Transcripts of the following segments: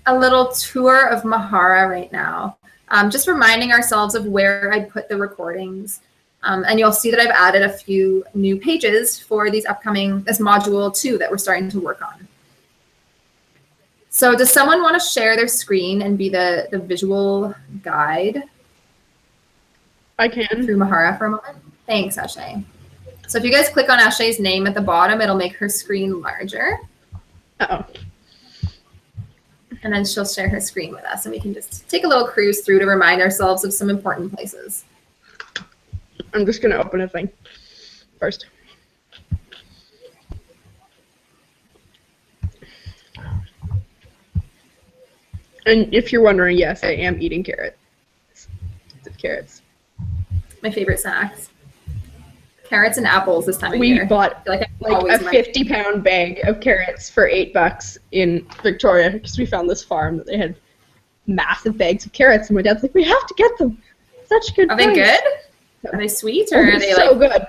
a little tour of Mahara right now. Just reminding ourselves of where I put the recordings. And you'll see that I've added a few new pages for this module 2 that we're starting to work on. So does someone want to share their screen and be the visual guide? I can. Through Mahara for a moment. Thanks, Ashay. So if you guys click on Ashay's name at the bottom, it'll make her screen larger. Uh-oh. And then she'll share her screen with us, and we can just take a little cruise through to remind ourselves of some important places. I'm just going to open a thing first. And if you're wondering, yes, I am eating carrots. Carrots. My favorite snacks. Carrots and apples this time of year. We bought like a 50-pound bag of carrots for $8 in Victoria because we found this farm that they had massive bags of carrots, and my dad's like, we have to get them. Such good. Are they good? Are they sweet, or are they so like good?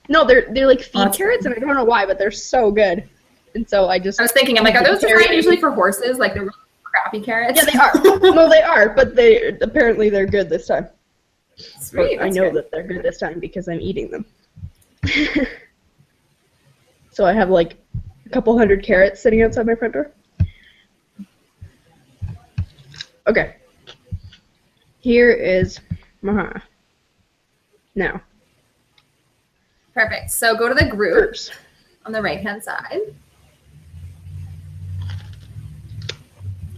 No, they're like feed carrots, and I don't know why, but they're so good. And so I was thinking, I'm like, are those designed usually for horses? Like they're really crappy carrots? Yeah, they are. No, they are, but apparently they're good this time. Sweet. I know that they're good this time because I'm eating them. So I have like a couple hundred carrots sitting outside my front door. Okay. Here is Mahara. Now. Perfect. So go to the groups on the right-hand side.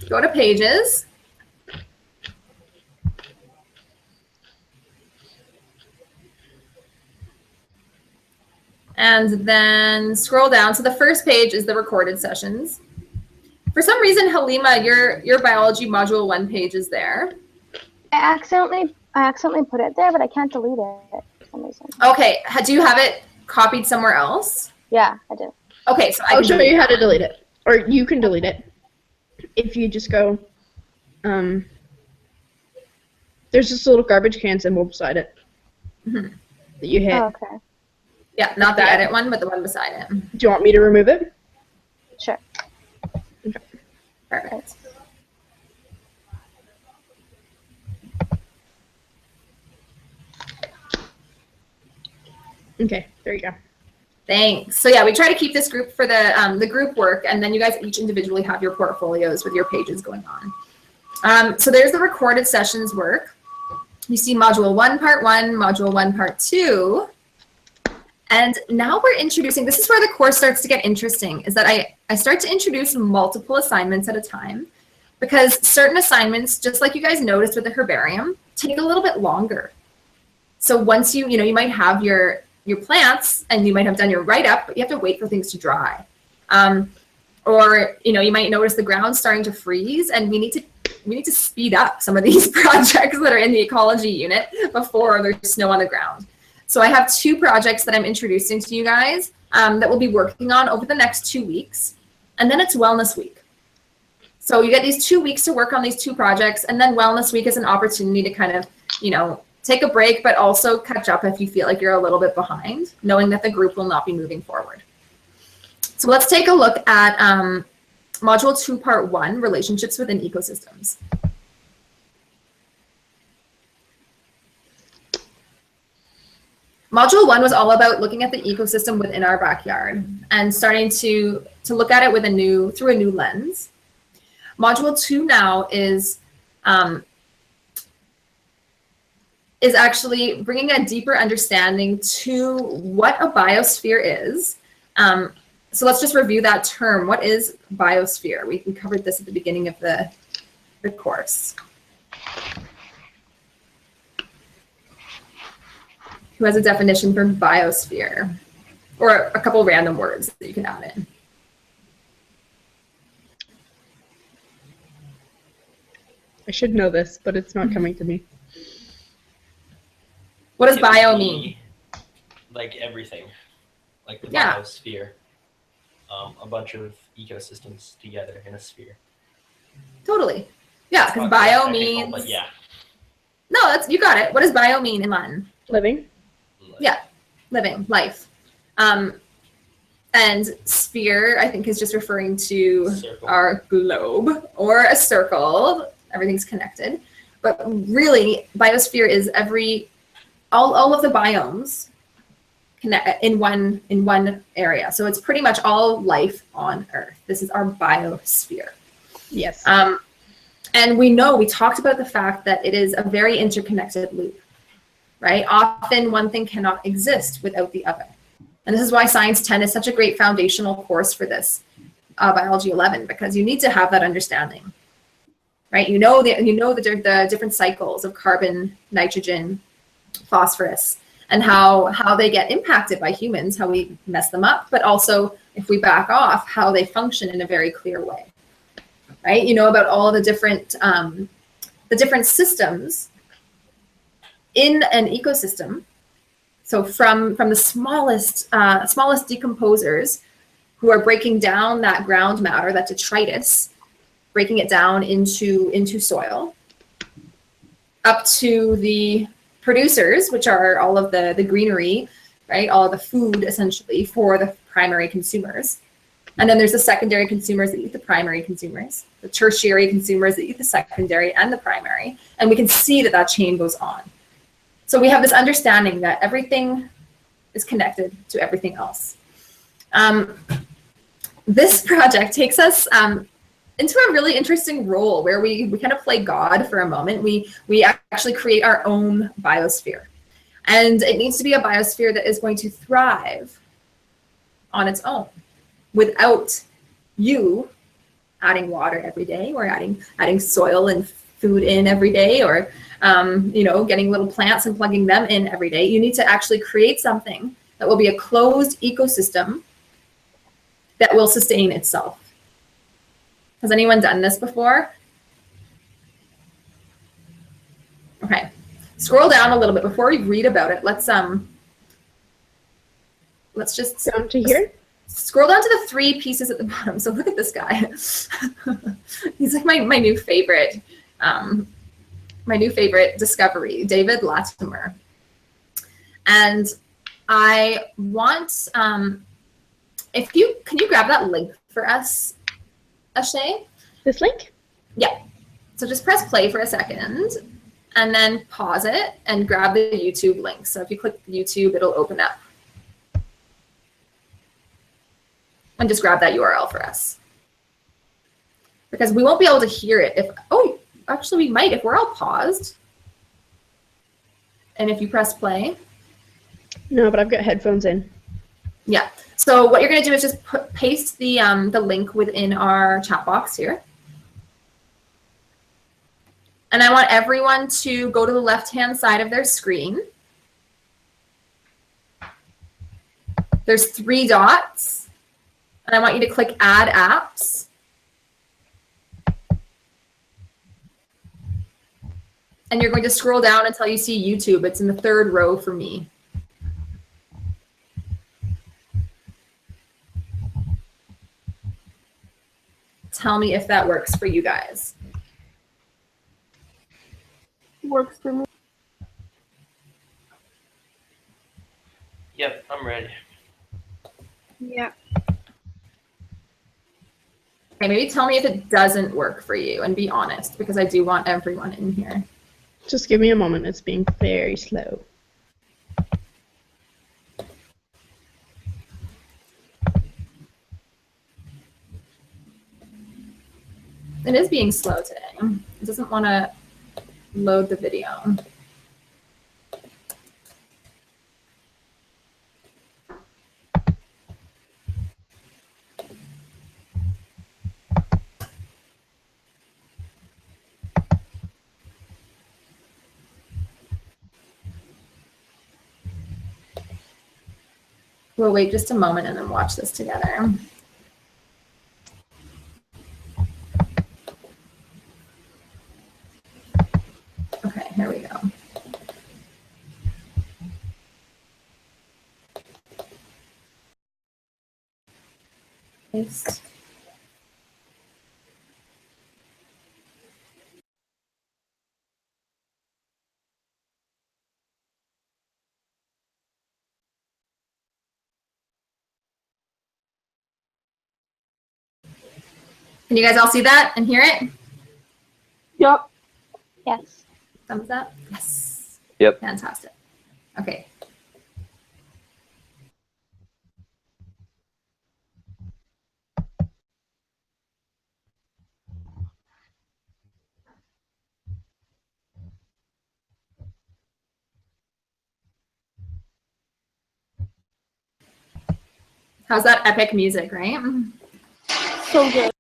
Go to pages. And then scroll down. So the first page is the recorded sessions. For some reason, Halima, your biology module 1 page is there. I accidentally put it there, but I can't delete it for some reason. Okay. Do you have it copied somewhere else? Yeah, I do. Okay, so I'll show you how to delete it. Or you can delete it. If you just go, there's just a little garbage can symbol beside it that you hit. Oh, okay. Yeah, not the edit one, but the one beside it. Do you want me to remove it? Sure. Okay. Perfect. Okay, there you go. Thanks. So yeah, we try to keep this group for the group work, and then you guys each individually have your portfolios with your pages going on. So there's the recorded sessions work. You see module 1, part 1, module 1, part 2. And now we're introducing, this is where the course starts to get interesting, is that I start to introduce multiple assignments at a time, because certain assignments, just like you guys noticed with the herbarium, take a little bit longer. So once you might have your plants and you might have done your write-up, but you have to wait for things to dry. Or you might notice the ground starting to freeze, and we need to speed up some of these projects that are in the ecology unit before there's snow on the ground. So I have 2 projects that I'm introducing to you guys that we'll be working on over the next 2 weeks. And then it's Wellness Week. So you get these 2 weeks to work on these 2 projects, and then Wellness Week is an opportunity to kind of, take a break, but also catch up if you feel like you're a little bit behind, knowing that the group will not be moving forward. So let's take a look at Module 2, Part 1, Relationships within Ecosystems. Module 1 was all about looking at the ecosystem within our backyard and starting to look at it with through a new lens. Module 2 now is actually bringing a deeper understanding to what a biosphere is. So let's just review that term. What is biosphere? We covered this at the beginning of the course. Who has a definition for biosphere? Or a couple random words that you can add in. I should know this, but it's not coming to me. What does bio mean? Like everything. Like the biosphere. A bunch of ecosystems together in a sphere. Totally. Yeah, because bio means... But yeah. No, you got it. What does bio mean in Latin? Living. Yeah, living, life. And And sphere, I think, is just referring to Circle. our globe or a circle. Everything's connected. But really, biosphere is all of the biomes connect in one area. So it's pretty much all life on Earth. This is our biosphere. Yes. And we talked about the fact that it is a very interconnected loop, right? Often one thing cannot exist without the other. And this is why Science 10 is such a great foundational course for this, Biology 11, because you need to have that understanding, right? You know the different cycles of carbon, nitrogen, phosphorus, and how they get impacted by humans, how we mess them up, but also if we back off, how they function in a very clear way, right? You know about all the different systems in an ecosystem. So from the smallest decomposers who are breaking down that ground matter, that detritus, breaking it down into soil, up to the producers, which are all of the greenery, right? All of the food essentially for the primary consumers. And then there's the secondary consumers that eat the primary consumers, the tertiary consumers that eat the secondary and the primary. And we can see that chain goes on. So we have this understanding that everything is connected to everything else. This project takes us into a really interesting role where we kind of play God for a moment. We actually create our own biosphere. And it needs to be a biosphere that is going to thrive on its own without you adding water every day or adding soil and food in every day, or getting little plants and plugging them in every day. You need to actually create something that will be a closed ecosystem that will sustain itself. Has anyone done this before? Okay, scroll down a little bit before we read about it. Let's just down to here. Scroll down to the 3 pieces at the bottom. So look at this guy. He's like my new favorite. My new favorite discovery, David Latimer. And I want, can you grab that link for us, Ashay? This link? Yeah. So just press play for a second and then pause it and grab the YouTube link. So if you click YouTube, it'll open up. And just grab that URL for us. Because we won't be able to hear it if, actually we might if we're all paused. And if you press play. No, but I've got headphones in. Yeah. So what you're going to do is just paste the link within our chat box here. And I want everyone to go to the left-hand side of their screen. There's 3 dots. And I want you to click Add Apps. And you're going to scroll down until you see YouTube. It's in the 3rd row for me. Tell me if that works for you guys. Works for me. Yep, I'm ready. Yeah. Okay, maybe tell me if it doesn't work for you and be honest, because I do want everyone in here. Just give me a moment. It's being very slow. It is being slow today. It doesn't want to load the video. We'll wait just a moment and then watch this together. Okay, here we go. Paste. Can you guys all see that and hear it? Yep. Yes. Thumbs up? Yes. Yep. Fantastic. Okay. How's that epic music, right? So good.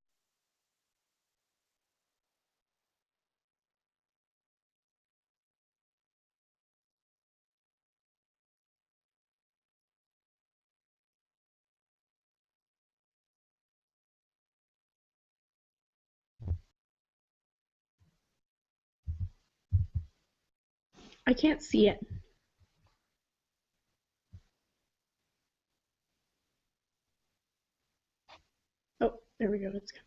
I can't see it. Oh, there we go. It's coming.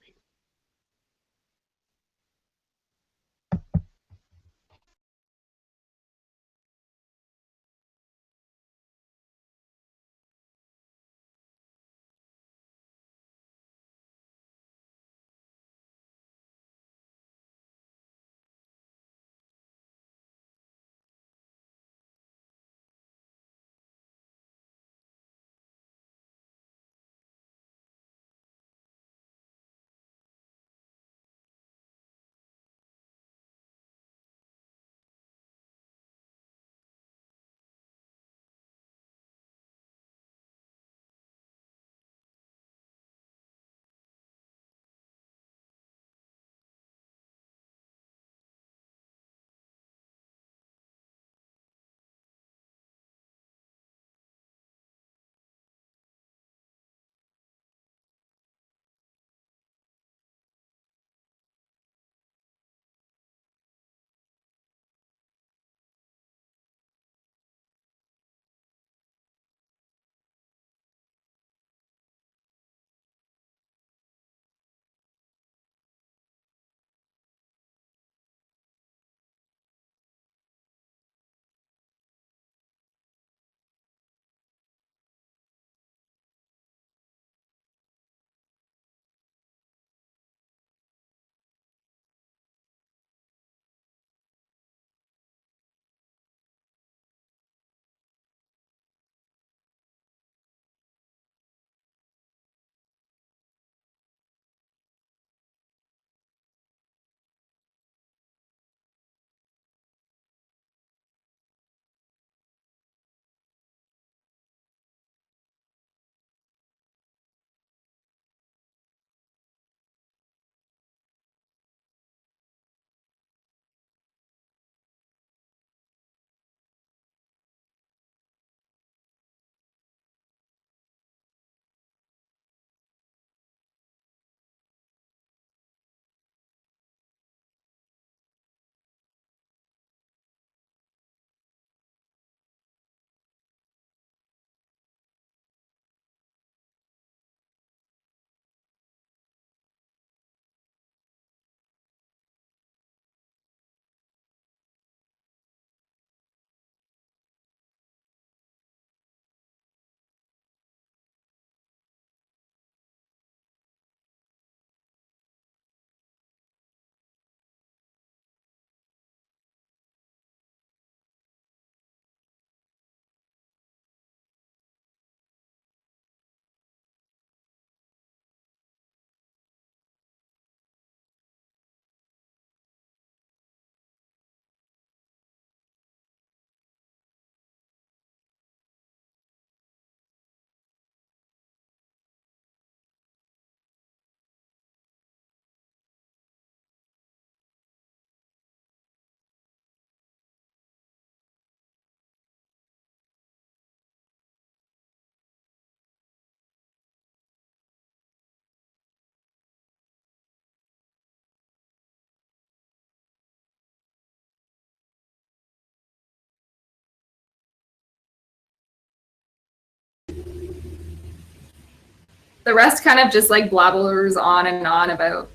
The rest kind of just like blabbers on and on about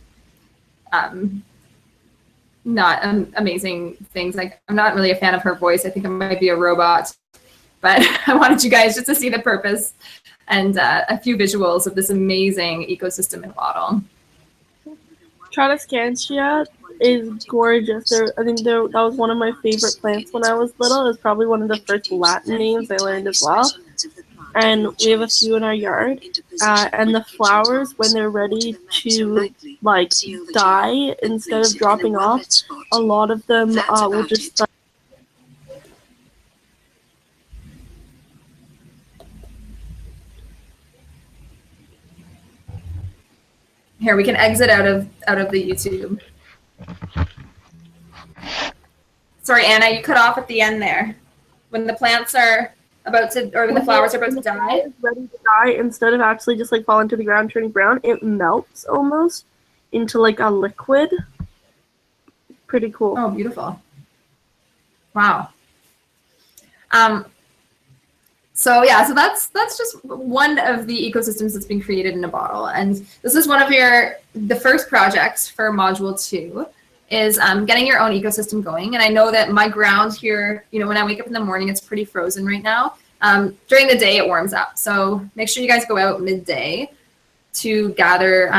not amazing things. Like, I'm not really a fan of her voice. I think it might be a robot, but I wanted you guys just to see the purpose and a few visuals of this amazing ecosystem in Waddle. Tradescantia is gorgeous. I think that was one of my favorite plants when I was little. It was probably one of the first Latin names I learned as well. And we have a few in our yard. And the flowers, when they're ready to like die, instead of dropping off, a lot of them will just Here, we can exit out of the YouTube. Sorry, Anna, you cut off at the end there. When the plants are about to, or when the flowers are about to die. Ready to die, instead of actually just like falling to the ground, turning brown, it melts almost into like a liquid. Pretty cool. Oh, beautiful. Wow. So yeah, so that's just one of the ecosystems that's been created in a bottle. And this is one of the first projects for Module 2 is getting your own ecosystem going. And I know that my ground here, when I wake up in the morning, it's pretty frozen right now. During the day, it warms up. So make sure you guys go out midday to gather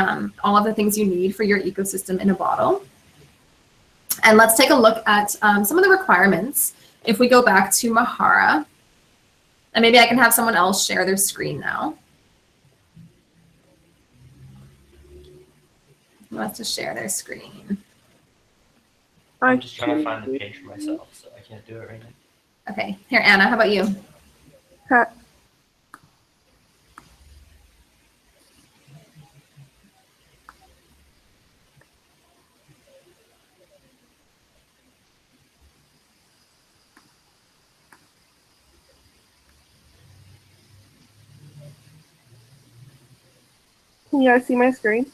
all of the things you need for your ecosystem in a bottle. And let's take a look at some of the requirements. If we go back to Mahara, and maybe I can have someone else share their screen now. Who wants to share their screen? I'm just trying to find the page for myself, so I can't do it right now. Okay, here, Anna, how about you? Can you guys see my screen?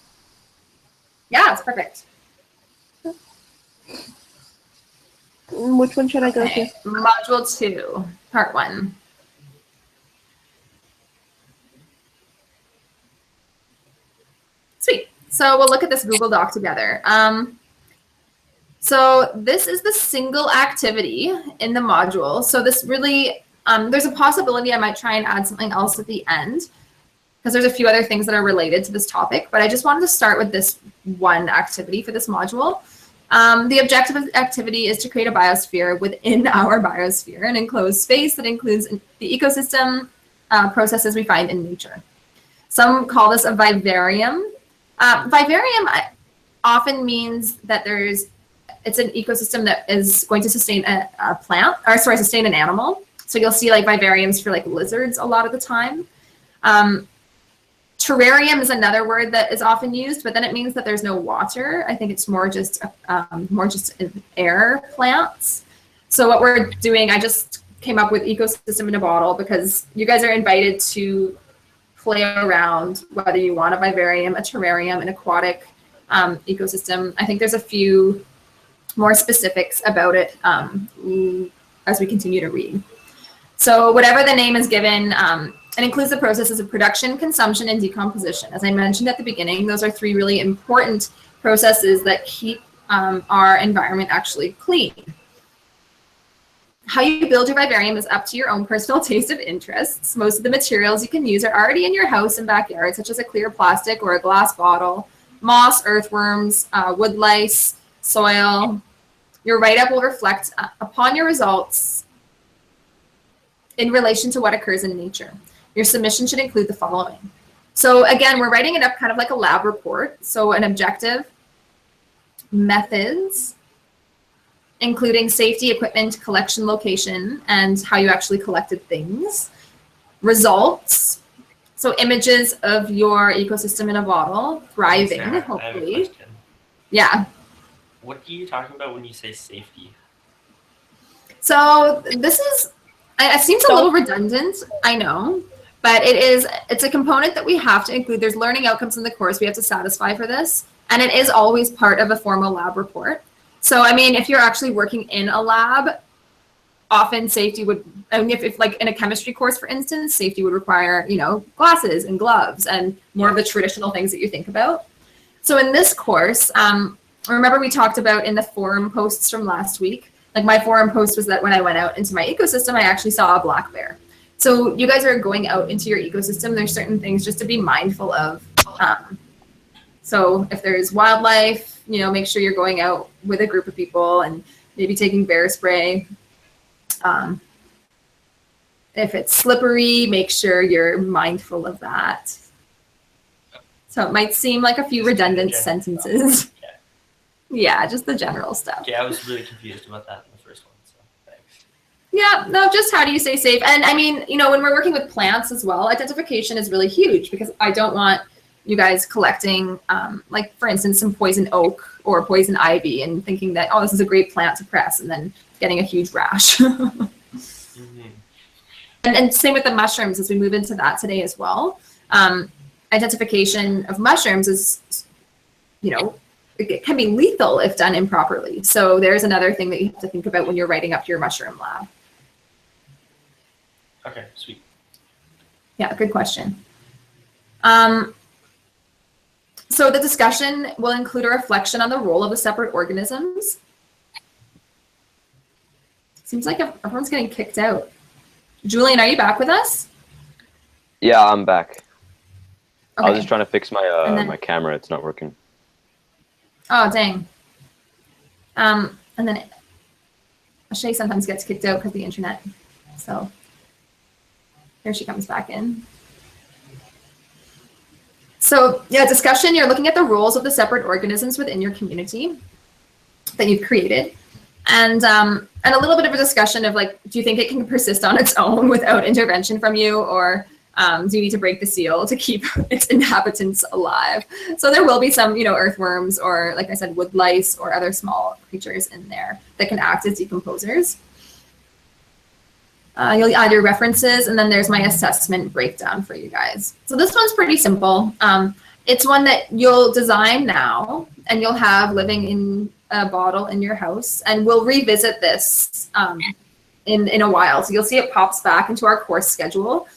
Yeah, it's perfect. Which one should I go to? Module 2, part 1. Sweet. So we'll look at this Google Doc together. So this is the single activity in the module. So this really, there's a possibility I might try and add something else at the end, because there's a few other things that are related to this topic, but I just wanted to start with this one activity for this module. The objective of the activity is to create a biosphere within our biosphere, an enclosed space that includes the ecosystem processes we find in nature. Some call this a vivarium. Vivarium often means that it's an ecosystem that is going to sustain a plant, or sorry, sustain an animal. So you'll see like vivariums for like lizards a lot of the time. Terrarium is another word that is often used, but then it means that there's no water. I think it's more just air plants. So what we're doing, I just came up with ecosystem in a bottle because you guys are invited to play around whether you want a vivarium, a terrarium, an aquatic ecosystem. I think there's a few more specifics about it as we continue to read. So whatever the name is given, it includes the processes of production, consumption, and decomposition. As I mentioned at the beginning, those are 3 really important processes that keep our environment actually clean. How you build your vivarium is up to your own personal taste of interests. Most of the materials you can use are already in your house and backyard, such as a clear plastic or a glass bottle, moss, earthworms, wood lice, soil. Your write-up will reflect upon your results in relation to what occurs in nature. Your submission should include the following. So again, we're writing it up kind of like a lab report. So an objective, methods, including safety, equipment, collection location, and how you actually collected things. Results, so images of your ecosystem in a bottle, thriving, Sarah, hopefully. I have a question. Yeah. What are you talking about when you say safety? So this is, it seems a little redundant, I know, but it's a component that we have to include. There's learning outcomes in the course we have to satisfy for this, and it is always part of a formal lab report. So, I mean, if you're actually working in a lab, often safety would, I mean, if like in a chemistry course, for instance, safety would require, glasses and gloves and more of the traditional things that you think about. So in this course, remember we talked about in the forum posts from last week, like my forum post was that when I went out into my ecosystem, I actually saw a black bear. So you guys are going out into your ecosystem. There's certain things just to be mindful of So if there's wildlife, you know, make sure you're going out with a group of people and maybe taking bear spray. If it's slippery, make sure you're mindful of that. So it might seem like a few redundant sentences. Yeah. Yeah, just the general stuff. Okay, I was really confused about that in the first one, so thanks. Yeah, no, just how do you stay safe? And I mean, you know, when we're working with plants as well, identification is really huge because I don't want you guys collecting, like for instance, some poison oak or poison ivy and thinking that, oh, this is a great plant to press and then getting a huge rash. Mm-hmm. And same with the mushrooms as we move into that today as well. Identification of mushrooms is, you know, it can be lethal if done improperly. So there's another thing that you have to think about when you're writing up your mushroom lab. Okay, sweet. Yeah, good question. So the discussion will include a reflection on the role of the separate organisms. Seems like everyone's getting kicked out. Julian, are you back with us? Yeah, I'm back. Okay. I was just trying to fix my then- camera. It's not working. Oh, dang. And then Shay sometimes gets kicked out because of the internet. So here she comes back in. So yeah, discussion, you're looking at the roles of the separate organisms within your community that you've created. And a little bit of a discussion of like, do you think it can persist on its own without intervention from you, or do you need to break the seal to keep its inhabitants alive? So there will be some, you know, earthworms or, like I said, wood lice or other small creatures in there that can act as decomposers. You'll add your references, and then there's my assessment breakdown for you guys. So this one's pretty simple. It's one that you'll design now, and you'll have living in a bottle in your house, and we'll revisit this in a while. So you'll see it pops back into our course schedule.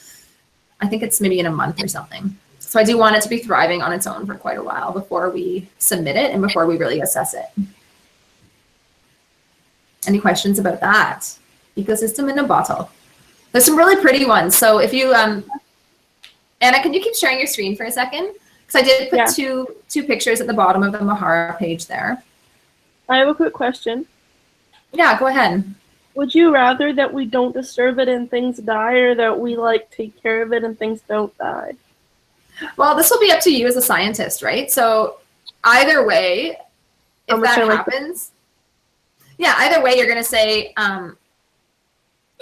I think it's maybe in a month or something. So I do want it to be thriving on its own for quite a while before we submit it and before we really assess it. Any questions about that? Ecosystem in a bottle. There's some really pretty ones. So if you, Anna, can you keep sharing your screen for a second? Because I did put two pictures at the bottom of the Mahara page there. I have a quick question. Yeah, go ahead. Would you rather that we don't disturb it and things die, or that we like take care of it and things don't die? Well, this will be up to you as a scientist, right? So either way, if that happens, yeah, either way, you're going to say,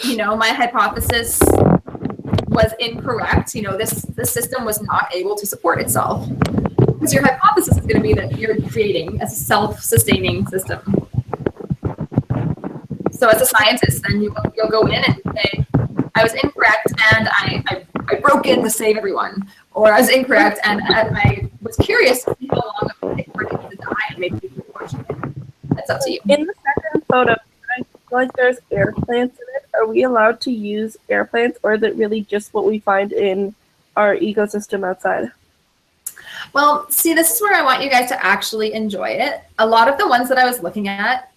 you know, my hypothesis was incorrect. You know, this system was not able to support itself. Because your hypothesis is going to be that you're creating a self-sustaining system. So as a scientist, then you'll go in and say, I was incorrect and I broke in to save everyone. Or I was incorrect and I was curious to see how long it would take for it to die and maybe people watch it. That's up to you. In the second photo, I feel like there's air plants in it. Are we allowed to use air plants, or is it really just what we find in our ecosystem outside? Well, see, this is where I want you guys to actually enjoy it. A lot of the ones that I was looking at,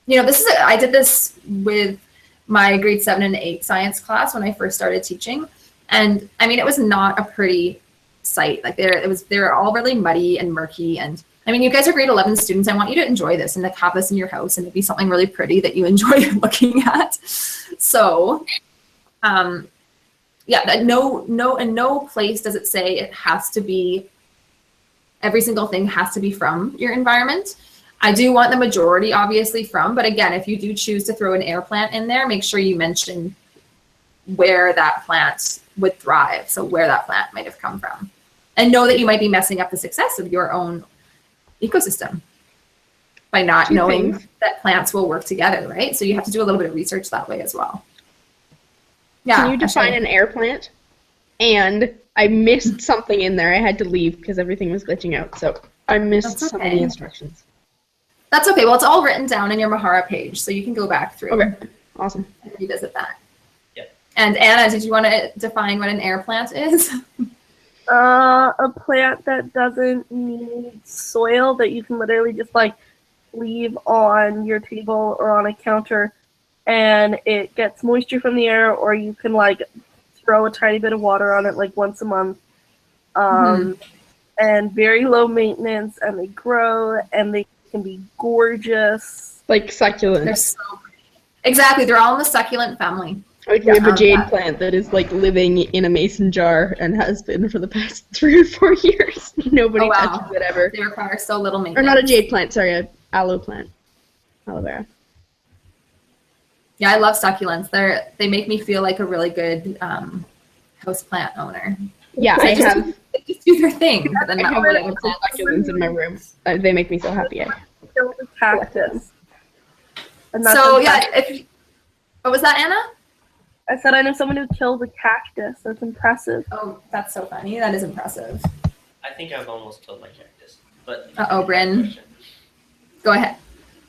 you know, I did this with my grade 7 and 8 science class when I first started teaching. And I mean, it was not a pretty site. Like they were all really muddy and murky. And I mean, you guys are grade 11 students. I want you to enjoy this and to have this in your house and it'd be something really pretty that you enjoy looking at. So, yeah, in no place does it say it has to be, every single thing has to be from your environment. I do want the majority obviously from, but again, if you do choose to throw an air plant in there, make sure you mention where that plant would thrive. So where that plant might have come from. And know that you might be messing up the success of your own ecosystem by not knowing that plants will work together, right? So you have to do a little bit of research that way as well. Yeah. Can you define an air plant? And I missed something in there. I had to leave because everything was glitching out. So I missed some of the instructions. That's okay. Well, it's all written down in your Mahara page, so you can go back through. Okay. Awesome. And revisit that. Yep. And Anna, did you want to define what an air plant is? A plant that doesn't need soil, that you can literally just like leave on your table or on a counter, and it gets moisture from the air, or you can like throw a tiny bit of water on it like once a month. and very low maintenance, and they grow, and they can be gorgeous. Like succulents. They're so pretty. Exactly, they're all in the succulent family. Like we have a jade plant that is like living in a mason jar and has been for the past 3 or 4 years. Nobody touches it ever. They require so little Or maintenance. not a jade plant, sorry, a aloe plant. Aloe vera. Yeah, I love succulents. They make me feel like a really good house plant owner. Yeah, They just do their thing. But then I not have really a lot of succulents in my room. They make me so happy. Kill the cactus. And So yeah, impressive. what was that, Anna? I said I know someone who killed a cactus. That's impressive. Oh, that's so funny. That is impressive. I think I've almost killed my cactus. But Uh-oh, Bryn. Go ahead.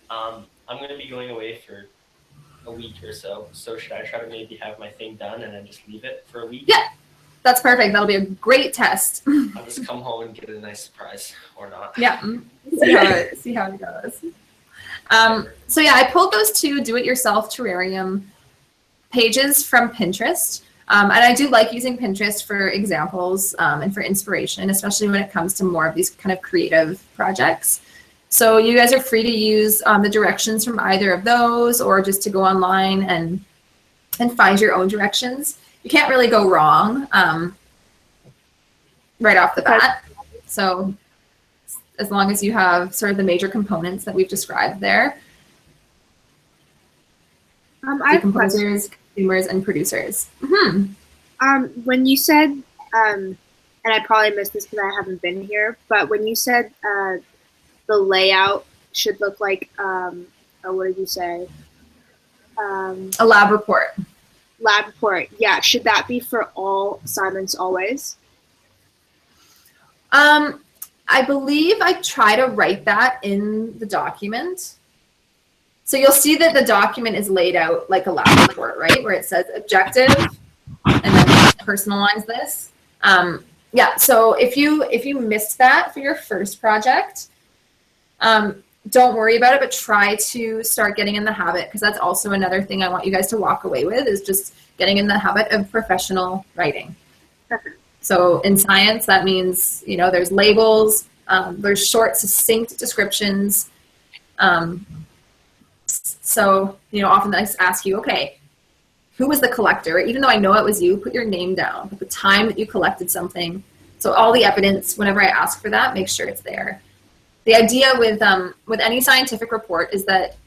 I'm going to be going away for a week or so. So should I try to maybe have my thing done and then just leave it for a week? Yeah. That's perfect. That'll be a great test. I'll just come home and get a nice surprise or not. Yeah. See how it goes. So yeah, I pulled those 2 do-it-yourself terrarium pages from Pinterest. And I do like using Pinterest for examples and for inspiration, especially when it comes to more of these kind of creative projects. So you guys are free to use the directions from either of those, or just to go online and find your own directions. You can't really go wrong right off the bat. So as long as you have sort of the major components that we've described there. I have a question. Decomposers, consumers, and producers. When you said, and I probably missed this because I haven't been here, but when you said the layout should look like, what did you say? A lab report. Lab report. Yeah. Should that be for all assignments always? I believe I try to write that in the document. So you'll see that the document is laid out like a lab report, right? Where it says objective and then personalize this. Yeah, so if you missed that for your first project, don't worry about it, but try to start getting in the habit, because that's also another thing I want you guys to walk away with, is just getting in the habit of professional writing. So in science, that means, there's labels, there's short, succinct descriptions. So, often I ask you, okay, who was the collector? Even though I know it was you, put your name down, put the time that you collected something. So all the evidence, whenever I ask for that, make sure it's there. The idea with any scientific report is that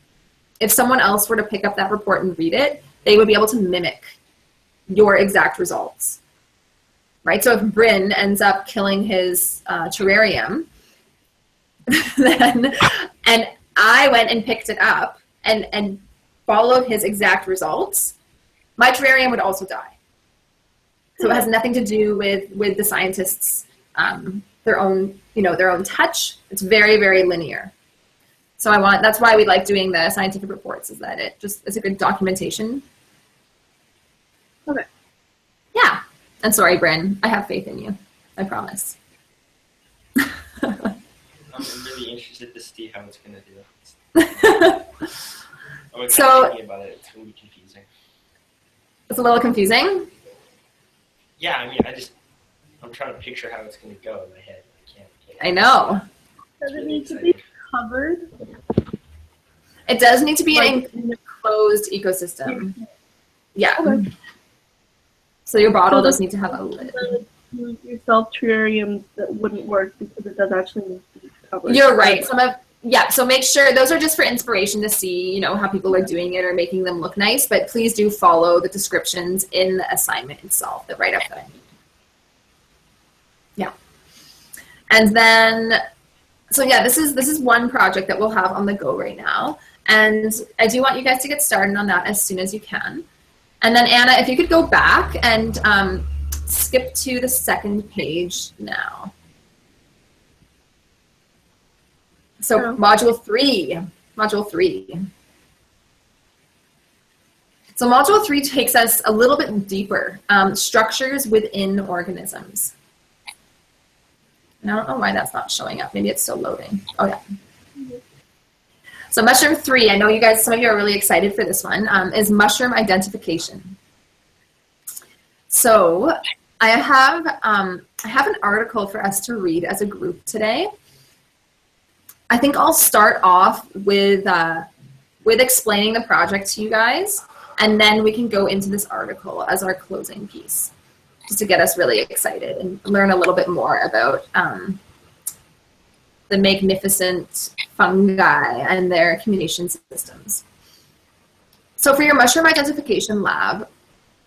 if someone else were to pick up that report and read it, they would be able to mimic your exact results. Right? So if Bryn ends up killing his terrarium, and I went and picked it up and followed his exact results, my terrarium would also die. So it has nothing to do with the scientists, their own touch. It's very, very linear. So that's why we like doing the scientific reports, is that it's a good documentation. Okay. Yeah. And sorry, Bryn, I have faith in you. I promise. I'm really interested to see how it's going to do. I'm thinking about it. It's going to be confusing. It's a little confusing. Yeah, I mean, I'm trying to picture how it's going to go in my head. I know. Does it need to be covered? It does need to be an enclosed ecosystem. Yeah. Okay. So your bottle does need to have a lid. Yourself terrariums that wouldn't work because it does actually need to be covered. You're right. So make sure those are just for inspiration to see, how people are doing it or making them look nice, but please do follow the descriptions in the assignment itself, the write-up that I need. Yeah. And then, so yeah, this is one project that we'll have on the go right now. And I do want you guys to get started on that as soon as you can. And then Anna, if you could go back and skip to the second page now. So module 3. So module 3 takes us a little bit deeper, structures within organisms. And I don't know why that's not showing up. Maybe it's still loading. Oh yeah. So mushroom 3, I know you guys, some of you are really excited for this one, is mushroom identification. So I have an article for us to read as a group today. I think I'll start off with explaining the project to you guys, and then we can go into this article as our closing piece, just to get us really excited and learn a little bit more about the magnificent fungi and their communication systems. So for your mushroom identification lab,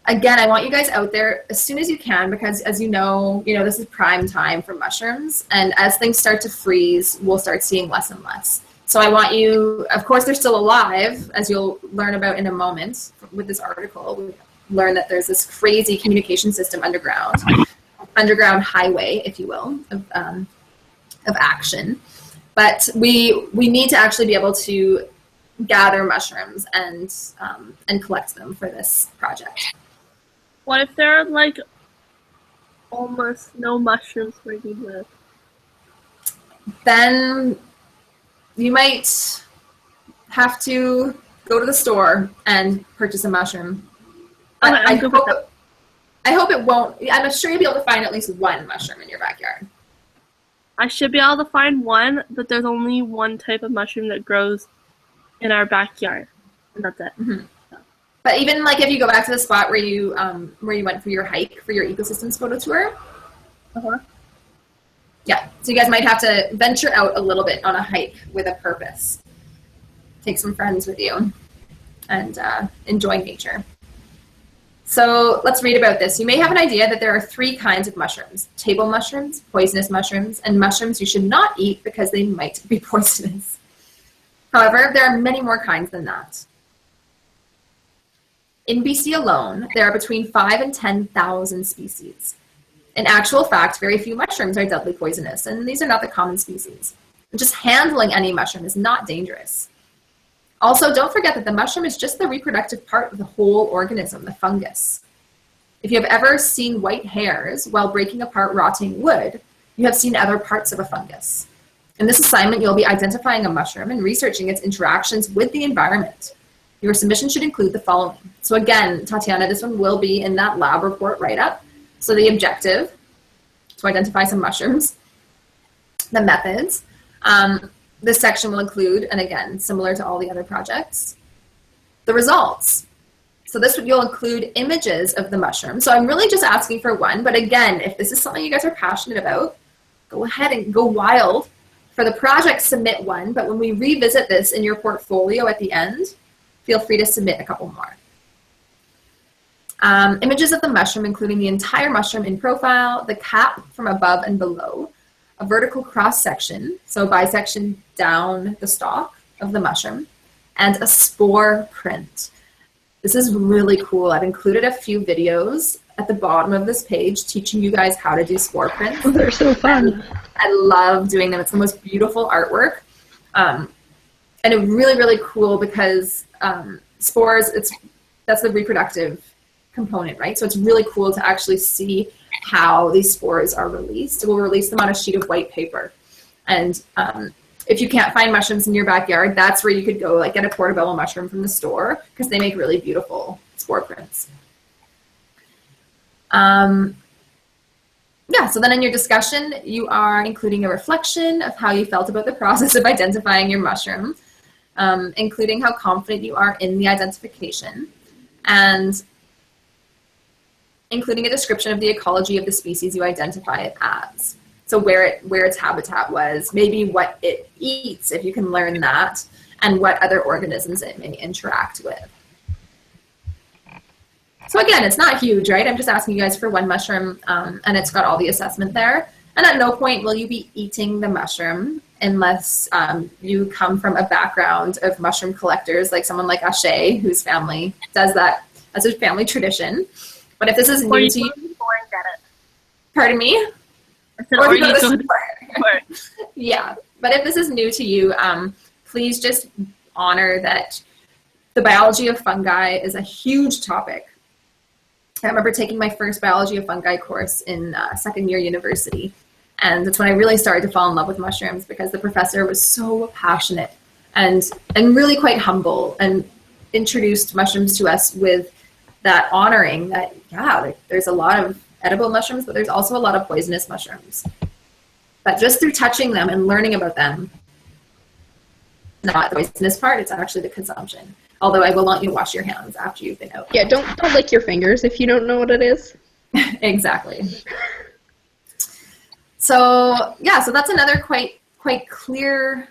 again, I want you guys out there as soon as you can, because as you know, this is prime time for mushrooms, and as things start to freeze, we'll start seeing less and less. So I want you, of course, they're still alive, as you'll learn about in a moment with this article. We learn that there's this crazy communication system underground highway, if you will, of action. But we need to actually be able to gather mushrooms and collect them for this project. What if there are like almost no mushrooms where you live? Then you might have to go to the store and purchase a mushroom. Okay, I hope it won't. I'm sure you'll be able to find at least one mushroom in your backyard. I should be able to find one, but there's only one type of mushroom that grows in our backyard, and that's it. Mm-hmm. But even like if you go back to the spot where you went for your hike for your ecosystems photo tour, yeah. So you guys might have to venture out a little bit on a hike with a purpose. Take some friends with you, and enjoy nature. So let's read about this. You may have an idea that there are 3 kinds of mushrooms: table mushrooms, poisonous mushrooms, and mushrooms you should not eat because they might be poisonous. However, there are many more kinds than that. In BC alone, there are between 5,000 and 10,000 species. In actual fact, very few mushrooms are deadly poisonous, and these are not the common species. Just handling any mushroom is not dangerous. Also, don't forget that the mushroom is just the reproductive part of the whole organism, the fungus. If you have ever seen white hairs while breaking apart rotting wood, you have seen other parts of a fungus. In this assignment, you'll be identifying a mushroom and researching its interactions with the environment. Your submission should include the following. So again, Tatiana, this one will be in that lab report write-up. So the objective, to identify some mushrooms, the methods. This section will include, and again, similar to all the other projects, the results. So this you'll include images of the mushroom. So I'm really just asking for one, but again, if this is something you guys are passionate about, go ahead and go wild. For the project, submit one, but when we revisit this in your portfolio at the end, feel free to submit a couple more. Images of the mushroom, including the entire mushroom in profile, the cap from above and below, a vertical cross section, so bisection down the stalk of the mushroom, and a spore print. This is really cool. I've included a few videos at the bottom of this page teaching you guys how to do spore prints. Oh, they're so fun. I love doing them. It's the most beautiful artwork. And it's really, really cool because spores, that's the reproductive component, right? So it's really cool to actually see how these spores are released. We'll release them on a sheet of white paper. And if you can't find mushrooms in your backyard, that's where you could go like get a portobello mushroom from the store because they make really beautiful spore prints. Yeah, so then in your discussion, you are including a reflection of how you felt about the process of identifying your mushroom, including how confident you are in the identification, and including a description of the ecology of the species you identify it as. So where its habitat was, maybe what it eats, if you can learn that, and what other organisms it may interact with. So again, it's not huge, right? I'm just asking you guys for one mushroom, and it's got all the assessment there. And at no point will you be eating the mushroom unless you come from a background of mushroom collectors, like someone like Ashay, whose family does that as a family tradition. But if this is new to you, pardon me? Or you go to the store. Yeah, but if this is new to you, please just honor that the biology of fungi is a huge topic. I remember taking my first biology of fungi course in second year university, and that's when I really started to fall in love with mushrooms because the professor was so passionate and really quite humble and introduced mushrooms to us with that honoring that, yeah, there's a lot of edible mushrooms, but there's also a lot of poisonous mushrooms. But just through touching them and learning about them, not the poisonous part, it's actually the consumption. Although I will want you to wash your hands after you've been out. Yeah, don't lick your fingers if you don't know what it is. Exactly. So yeah, so that's another quite clear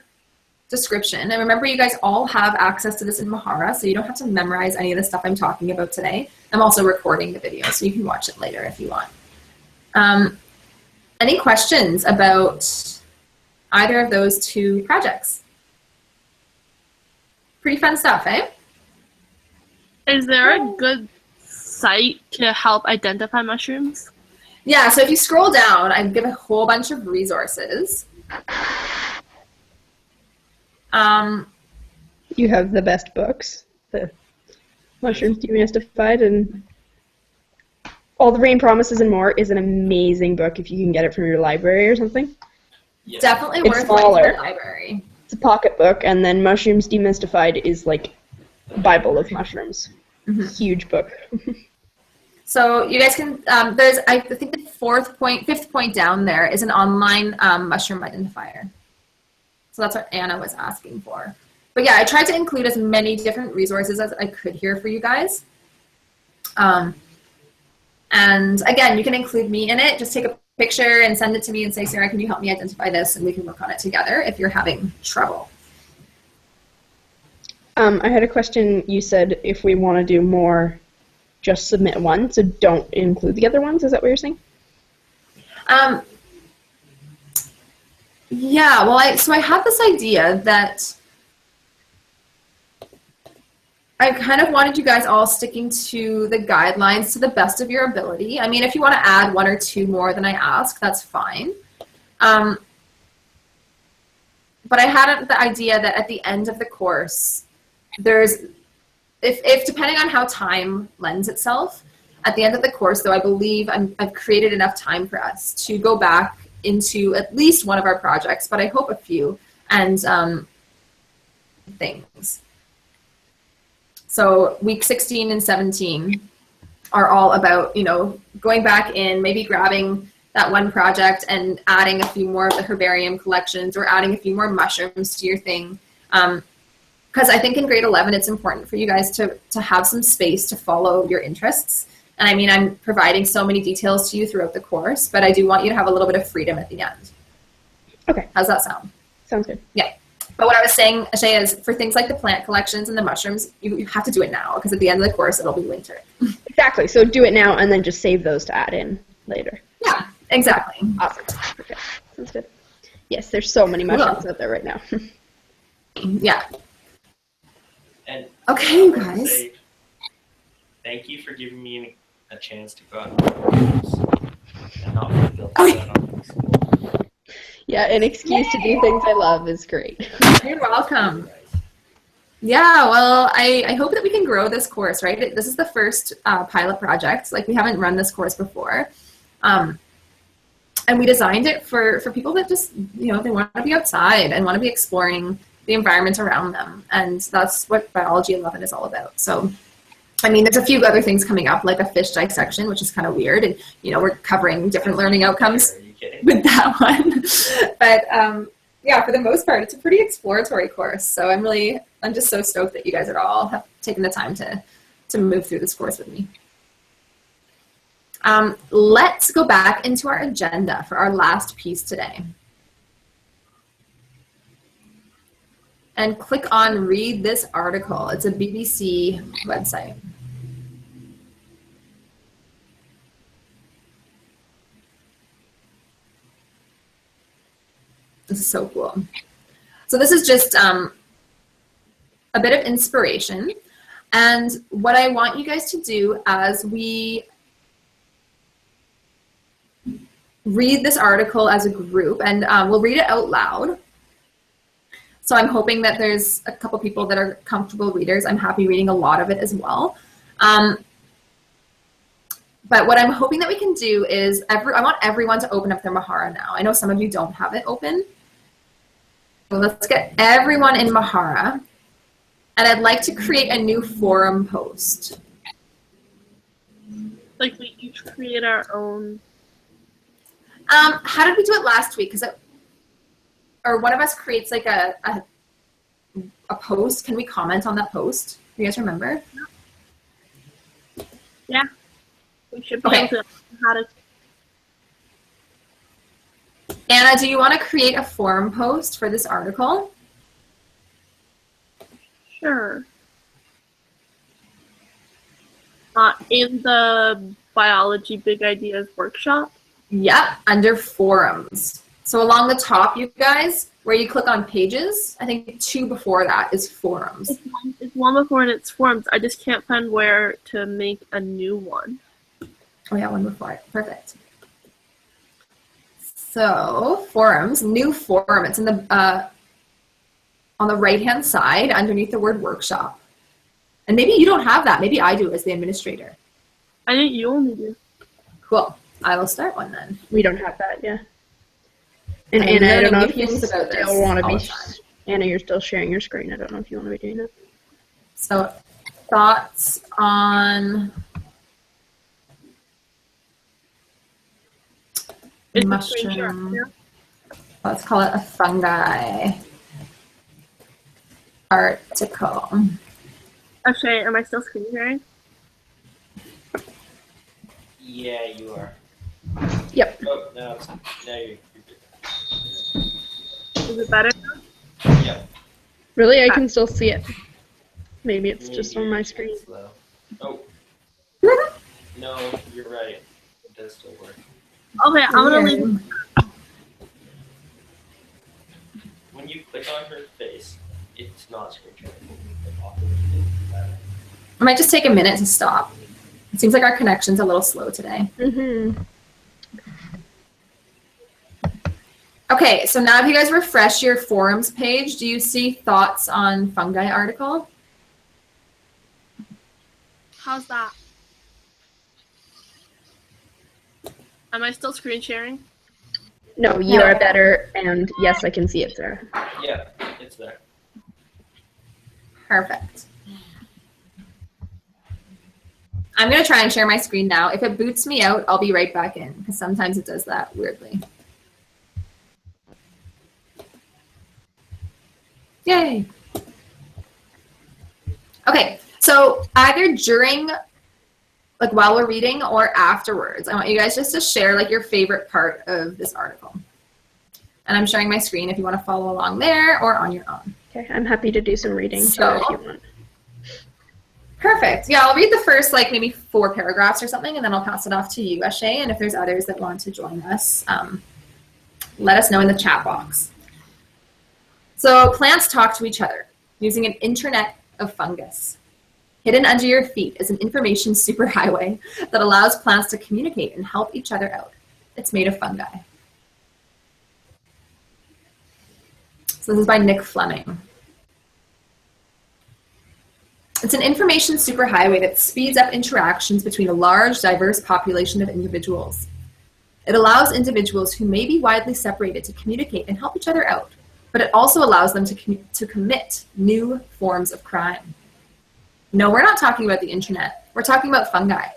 description. And remember, you guys all have access to this in Mahara, so you don't have to memorize any of the stuff I'm talking about today. I'm also recording the video, so you can watch it later if you want. Any questions about either of those two projects? Pretty fun stuff, eh? Is there a good site to help identify mushrooms? Yeah, so if you scroll down, I give a whole bunch of resources. You have the best books, the Mushrooms Demystified, and All the Rain Promises and More is an amazing book if you can get it from your library or something. Yeah. Definitely It's worth going smaller. to the library. It's a pocket book, and then Mushrooms Demystified is like Bible of mushrooms. Huge book. So you guys can, there's, I think the fifth point down there is an online mushroom identifier. So that's what Anna was asking for. But yeah, I tried to include as many different resources as I could here for you guys. And again, you can include me in it. Just take a picture and send it to me and say, Sarah, can you help me identify this? And we can work on it together if you're having trouble. I had a question. You said if we want to do more, just submit one, so don't include the other ones. Is that what you're saying? Yeah, well, so I had this idea that I kind of wanted you guys all sticking to the guidelines to the best of your ability. I mean, if you want to add one or two more than I ask, that's fine. But I had the idea that at the end of the course, there's, if depending on how time lends itself, at the end of the course, though, I believe I've created enough time for us to go back into at least one of our projects, but I hope a few, and things. So week 16 and 17 are all about, going back in, maybe grabbing that one project and adding a few more of the herbarium collections or adding a few more mushrooms to your thing. Because I think in grade 11, it's important for you guys to have some space to follow your interests. And I mean, I'm providing so many details to you throughout the course, but I do want you to have a little bit of freedom at the end. Okay. How's that sound? Sounds good. Yeah. But what I was saying, Ashay, is for things like the plant collections and the mushrooms, you have to do it now, because at the end of the course, it'll be winter. Exactly. So do it now and then just save those to add in later. Yeah, exactly. Awesome. Okay. Sounds good. Yes, there's so many mushrooms out there right now. Yeah. And Okay, I you would guys. say thank you for giving me a chance to go out and practice and not feel bad on school. Yeah, an excuse to do things I love is great. You're welcome. Yeah, well, I hope that we can grow this course, right? This is the first pilot project. Like, we haven't run this course before. And we designed it for people that just, they want to be outside and want to be exploring the environment around them. And that's what Biology 11 is all about. So, I mean, there's a few other things coming up, like a fish dissection, which is kind of weird. And, we're covering different learning outcomes Are you kidding? with that one. But yeah, for the most part, it's a pretty exploratory course. So I'm just so stoked that you guys are all have taken the time to move through this course with me. Let's go back into our agenda for our last piece today. And click on read this article. It's a BBC website. This is so cool. So this is just a bit of inspiration. And what I want you guys to do as we read this article as a group, and we'll read it out loud. So I'm hoping that there's a couple people that are comfortable readers. I'm happy reading a lot of it as well. But what I'm hoping that we can do is, I want everyone to open up their Mahara now. I know some of you don't have it open. So let's get everyone in Mahara. And I'd like to create a new forum post. Like we each create our own. How did we do it last week? Or one of us creates like a post. Can we comment on that post? Do you guys remember? Yeah. We should be Okay. able to how to. Anna, do you want to create a forum post for this article? Sure. In the biology big ideas workshop. Yep, under forums. So along the top, you guys, where you click on pages, I think 2 before that is forums. It's one before and it's forums. I just can't find where to make a new one. Oh yeah, 1 before it. Perfect. So forums, new forum. It's in the on the right-hand side underneath the word workshop. And maybe you don't have that. Maybe I do as the administrator. I think you only do. Cool. I will start one then. We don't have that, yeah. And I'm Anna, I don't know learning if new you things about this still want to all be. the time. Anna, you're still sharing your screen. I don't know if you want to be doing that. So thoughts on It's a mushroom. screen share. Let's call it a fungi article. Actually, am I still screen sharing? Yeah, you are. Yep. Oh, no, you're good. Is it better? Yep. Really, I can still see it. Maybe it's just on my screen. Slow. Oh. No, you're right. It does still work. Okay, I'm gonna leave. When you click on her face, it's not screen sharing. It might just take a minute to stop. It seems like our connection's a little slow today. Mm-hmm. Okay, so now if you guys refresh your forums page, do you see thoughts on fungi article? How's that? Am I still screen sharing? No, you No. are better, and yes, I can see it, Sarah. Yeah, it's there. Perfect. I'm going to try and share my screen now. If it boots me out, I'll be right back in, because sometimes it does that weirdly. Yay. Okay, so either during, like while we're reading or afterwards, I want you guys just to share like your favorite part of this article. And I'm sharing my screen if you want to follow along there or on your own. Okay, I'm happy to do some reading too So- if you want. Perfect. Yeah, I'll read the first like maybe 4 paragraphs or something, and then I'll pass it off to you, Ashay. And if there's others that want to join us, let us know in the chat box. So plants talk to each other using an internet of fungus. Hidden under your feet is an information superhighway that allows plants to communicate and help each other out. It's made of fungi. So this is by Nick Fleming. It's an information superhighway that speeds up interactions between a large, diverse population of individuals. It allows individuals who may be widely separated to communicate and help each other out, but it also allows them to commit new forms of crime. No, we're not talking about the internet. We're talking about fungi.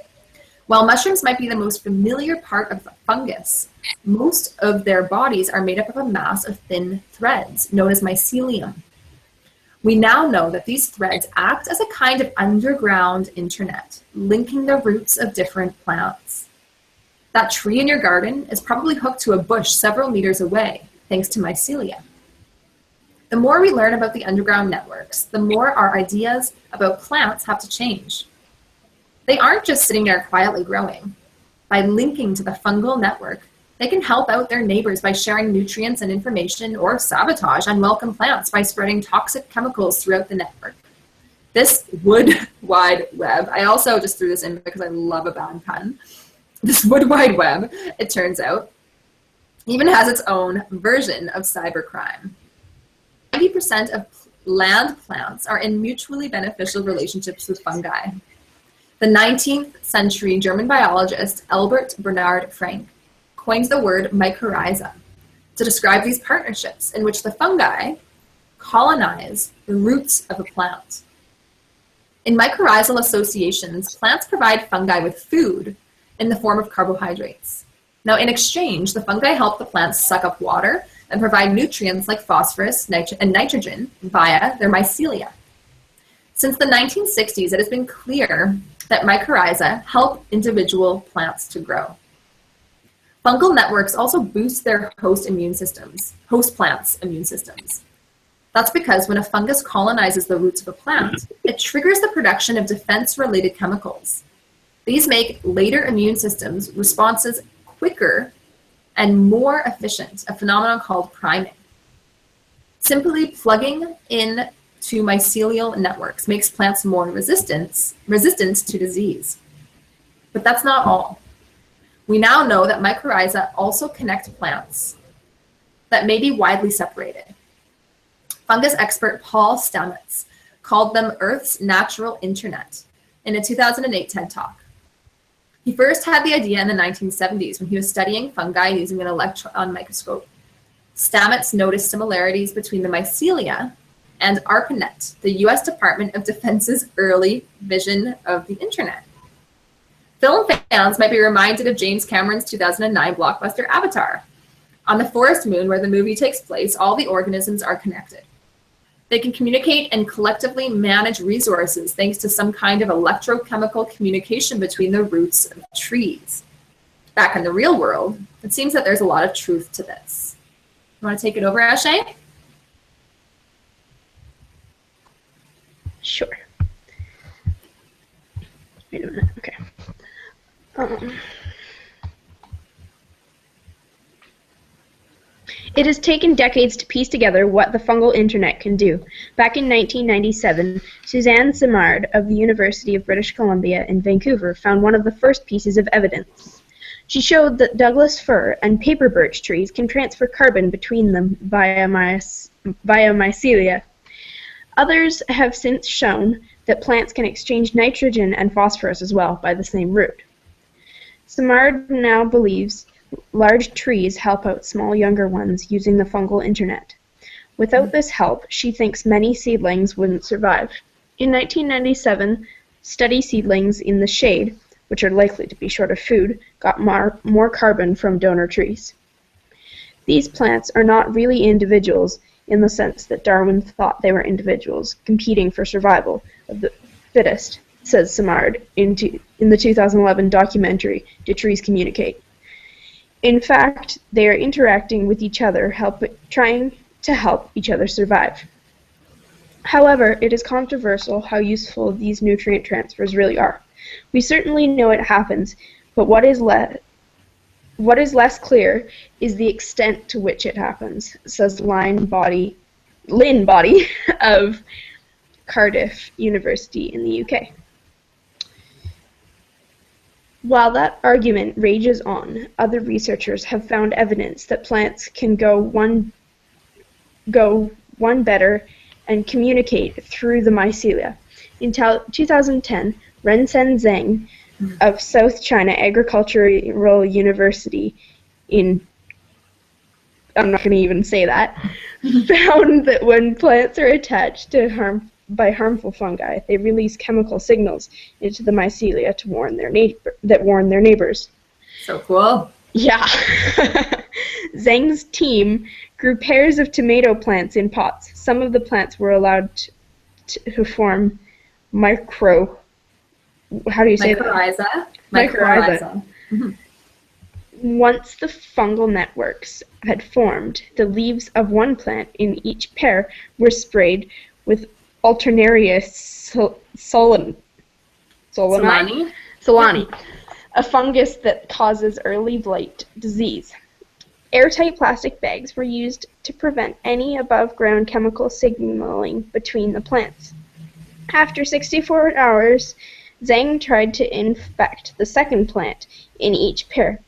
While mushrooms might be the most familiar part of the fungus, most of their bodies are made up of a mass of thin threads known as mycelium. We now know that these threads act as a kind of underground internet, linking the roots of different plants. That tree in your garden is probably hooked to a bush several meters away, thanks to mycelia. The more we learn about the underground networks, the more our ideas about plants have to change. They aren't just sitting there quietly growing. By linking to the fungal network, they can help out their neighbors by sharing nutrients and information, or sabotage unwelcome plants by spreading toxic chemicals throughout the network. This wood wide web, I also just threw this in because I love a bad pun. This wood wide web, it turns out, even has its own version of cybercrime. 90% of land plants are in mutually beneficial relationships with fungi. The 19th century German biologist Albert Bernhard Frank coins the word mycorrhiza to describe these partnerships in which the fungi colonize the roots of a plant. In mycorrhizal associations, plants provide fungi with food in the form of carbohydrates. Now, in exchange, the fungi help the plants suck up water and provide nutrients like phosphorus and nitrogen via their mycelia. Since the 1960s, it has been clear that mycorrhiza help individual plants to grow. Fungal networks also boost their host plants' immune systems. That's because when a fungus colonizes the roots of a plant, it triggers the production of defense-related chemicals. These make later immune systems responses quicker and more efficient, a phenomenon called priming. Simply plugging in to mycelial networks makes plants more resistant to disease. But that's not all. We now know that mycorrhiza also connect plants that may be widely separated. Fungus expert Paul Stamets called them Earth's natural internet in a 2008 TED Talk. He first had the idea in the 1970s when he was studying fungi using an electron microscope. Stamets noticed similarities between the mycelia and ARPANET, the US Department of Defense's early vision of the internet. Film fans might be reminded of James Cameron's 2009 blockbuster Avatar. On the forest moon where the movie takes place, all the organisms are connected. They can communicate and collectively manage resources thanks to some kind of electrochemical communication between the roots of trees. Back in the real world, it seems that there's a lot of truth to this. You want to take it over, Ashay? Sure. Wait a minute. Okay. It has taken decades to piece together what the fungal internet can do. Back in 1997, Suzanne Simard of the University of British Columbia in Vancouver found one of the first pieces of evidence. She showed that Douglas fir and paper birch trees can transfer carbon between them via mycelia. Others have since shown that plants can exchange nitrogen and phosphorus as well by the same root. Simard now believes large trees help out small younger ones using the fungal internet. Without this help, she thinks many seedlings wouldn't survive. In 1997, study seedlings in the shade, which are likely to be short of food, got more carbon from donor trees. These plants are not really individuals in the sense that Darwin thought they were individuals competing for survival of the fittest, says Simard in the 2011 documentary, Did Trees Communicate? In fact, they are interacting with each other, trying to help each other survive. However, it is controversial how useful these nutrient transfers really are. We certainly know it happens, but what is less clear is the extent to which it happens, says Lynn Body of Cardiff University in the UK. While that argument rages on, other researchers have found evidence that plants can go one better and communicate through the mycelia. In 2010, Rensen Zheng of South China Agricultural University I'm not going to even say that, found that when plants are attached to by harmful fungi, they release chemical signals into the mycelia to warn their neighbors. So cool. Yeah. Zheng's team grew pairs of tomato plants in pots. Some of the plants were allowed to form mycorrhiza. Mycorrhiza. Mm-hmm. Once the fungal networks had formed, the leaves of one plant in each pair were sprayed with Alternaria solani, a fungus that causes early blight disease. Airtight plastic bags were used to prevent any above-ground chemical signaling between the plants. After 64 hours, Zheng tried to infect the second plant in each pair.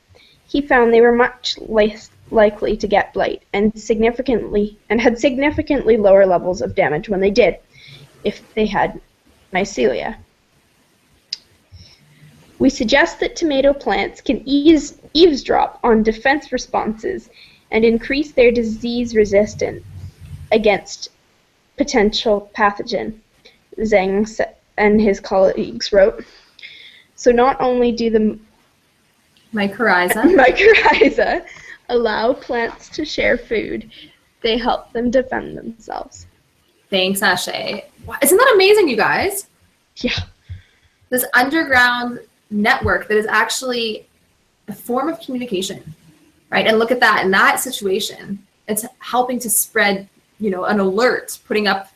He found they were much less likely to get blight and had significantly lower levels of damage when they did, if they had mycelia. We suggest that tomato plants can eavesdrop on defense responses and increase their disease resistance against potential pathogen, Zheng and his colleagues wrote. So not only do the Mycorrhiza. Mycorrhiza allow plants to share food. They help them defend themselves. Thanks, Ashay. Isn't that amazing, you guys? Yeah. This underground network that is actually a form of communication, right? And look at that, in that situation, it's helping to spread, you know, an alert, putting up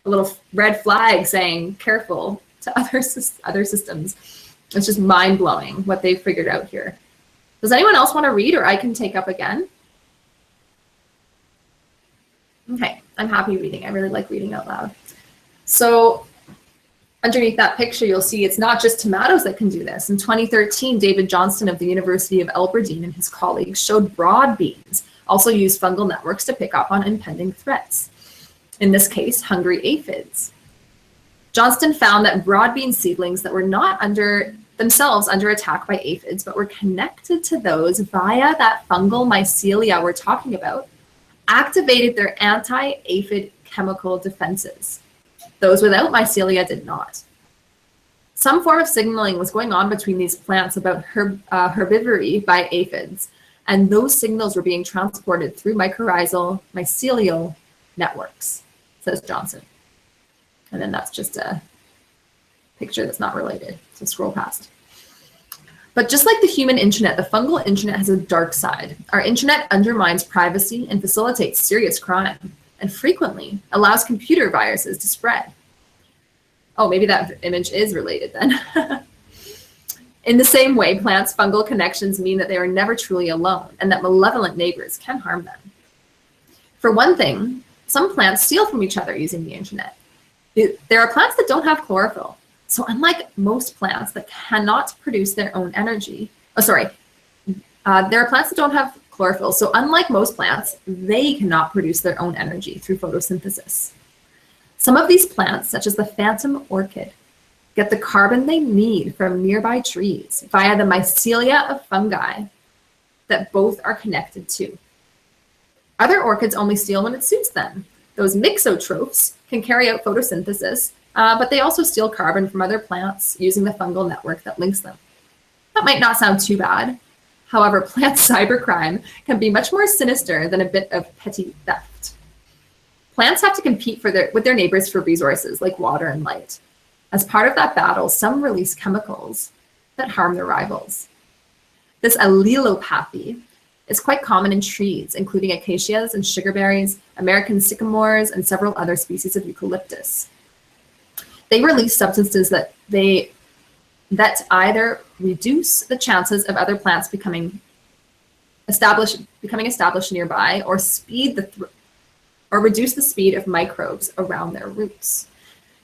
a little red flag saying, careful, to other systems. It's just mind-blowing what they've figured out here. Does anyone else want to read, or I can take up again? Okay, I'm happy reading. I really like reading out loud. So underneath that picture, you'll see it's not just tomatoes that can do this. In 2013, David Johnston of the University of Aberdeen and his colleagues showed broad beans also use fungal networks to pick up on impending threats. In this case, hungry aphids. Johnston found that broad bean seedlings that were not themselves under attack by aphids, but were connected to those via that fungal mycelia we're talking about, activated their anti-aphid chemical defenses. Those without mycelia did not. Some form of signaling was going on between these plants about herbivory by aphids, and those signals were being transported through mycorrhizal mycelial networks, says Johnson. And then that's just a picture that's not related, so scroll past. But just like the human internet, the fungal internet has a dark side. Our internet undermines privacy and facilitates serious crime, and frequently allows computer viruses to spread. Oh, maybe that image is related then. In the same way, plants' fungal connections mean that they are never truly alone, and that malevolent neighbors can harm them. For one thing, some plants steal from each other using the internet. There are plants that don't have chlorophyll. So unlike most plants that cannot produce their own energy, there are plants that don't have chlorophyll. So unlike most plants, they cannot produce their own energy through photosynthesis. Some of these plants, such as the phantom orchid, get the carbon they need from nearby trees via the mycelia of fungi that both are connected to. Other orchids only steal when it suits them. Those mixotrophs can carry out photosynthesis, but they also steal carbon from other plants using the fungal network that links them. That might not sound too bad. However, plant cybercrime can be much more sinister than a bit of petty theft. Plants have to compete with their neighbors for resources like water and light. As part of that battle, some release chemicals that harm their rivals. This allelopathy is quite common in trees, including acacias and sugarberries, American sycamores, and several other species of eucalyptus. They release substances that either reduce the chances of other plants becoming established nearby, or reduce the speed of microbes around their roots.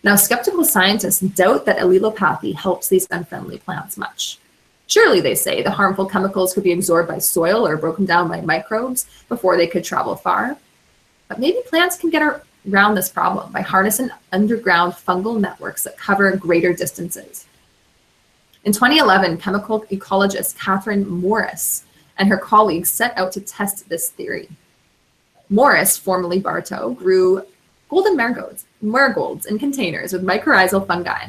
Now, skeptical scientists doubt that allelopathy helps these unfriendly plants much. Surely, they say, the harmful chemicals could be absorbed by soil or broken down by microbes before they could travel far. But maybe plants can get around this problem by harnessing underground fungal networks that cover greater distances. In 2011, chemical ecologist Catherine Morris and her colleagues set out to test this theory. Morris, formerly Bartow, grew golden marigolds in containers with mycorrhizal fungi.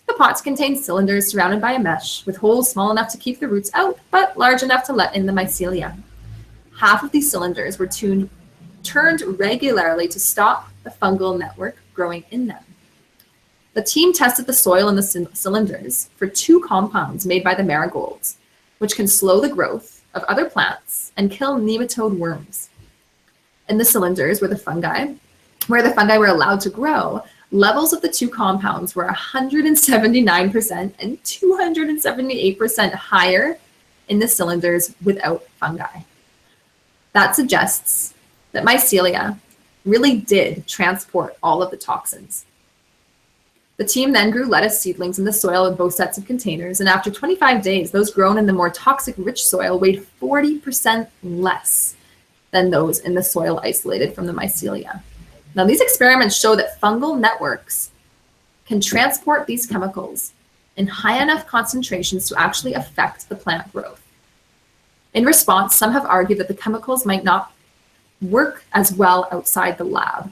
The pots contained cylinders surrounded by a mesh with holes small enough to keep the roots out, but large enough to let in the mycelia. Half of these cylinders were turned regularly to stop the fungal network growing in them. The team tested the soil in the cylinders for two compounds made by the marigolds, which can slow the growth of other plants and kill nematode worms. In the cylinders where the fungi were allowed to grow, levels of the two compounds were 179% and 278% higher in the cylinders without fungi. That suggests that mycelia really did transport all of the toxins. The team then grew lettuce seedlings in the soil in both sets of containers, and after 25 days, those grown in the more toxic-rich soil weighed 40% less than those in the soil isolated from the mycelia. Now, these experiments show that fungal networks can transport these chemicals in high enough concentrations to actually affect the plant growth. In response, some have argued that the chemicals might not work as well outside the lab.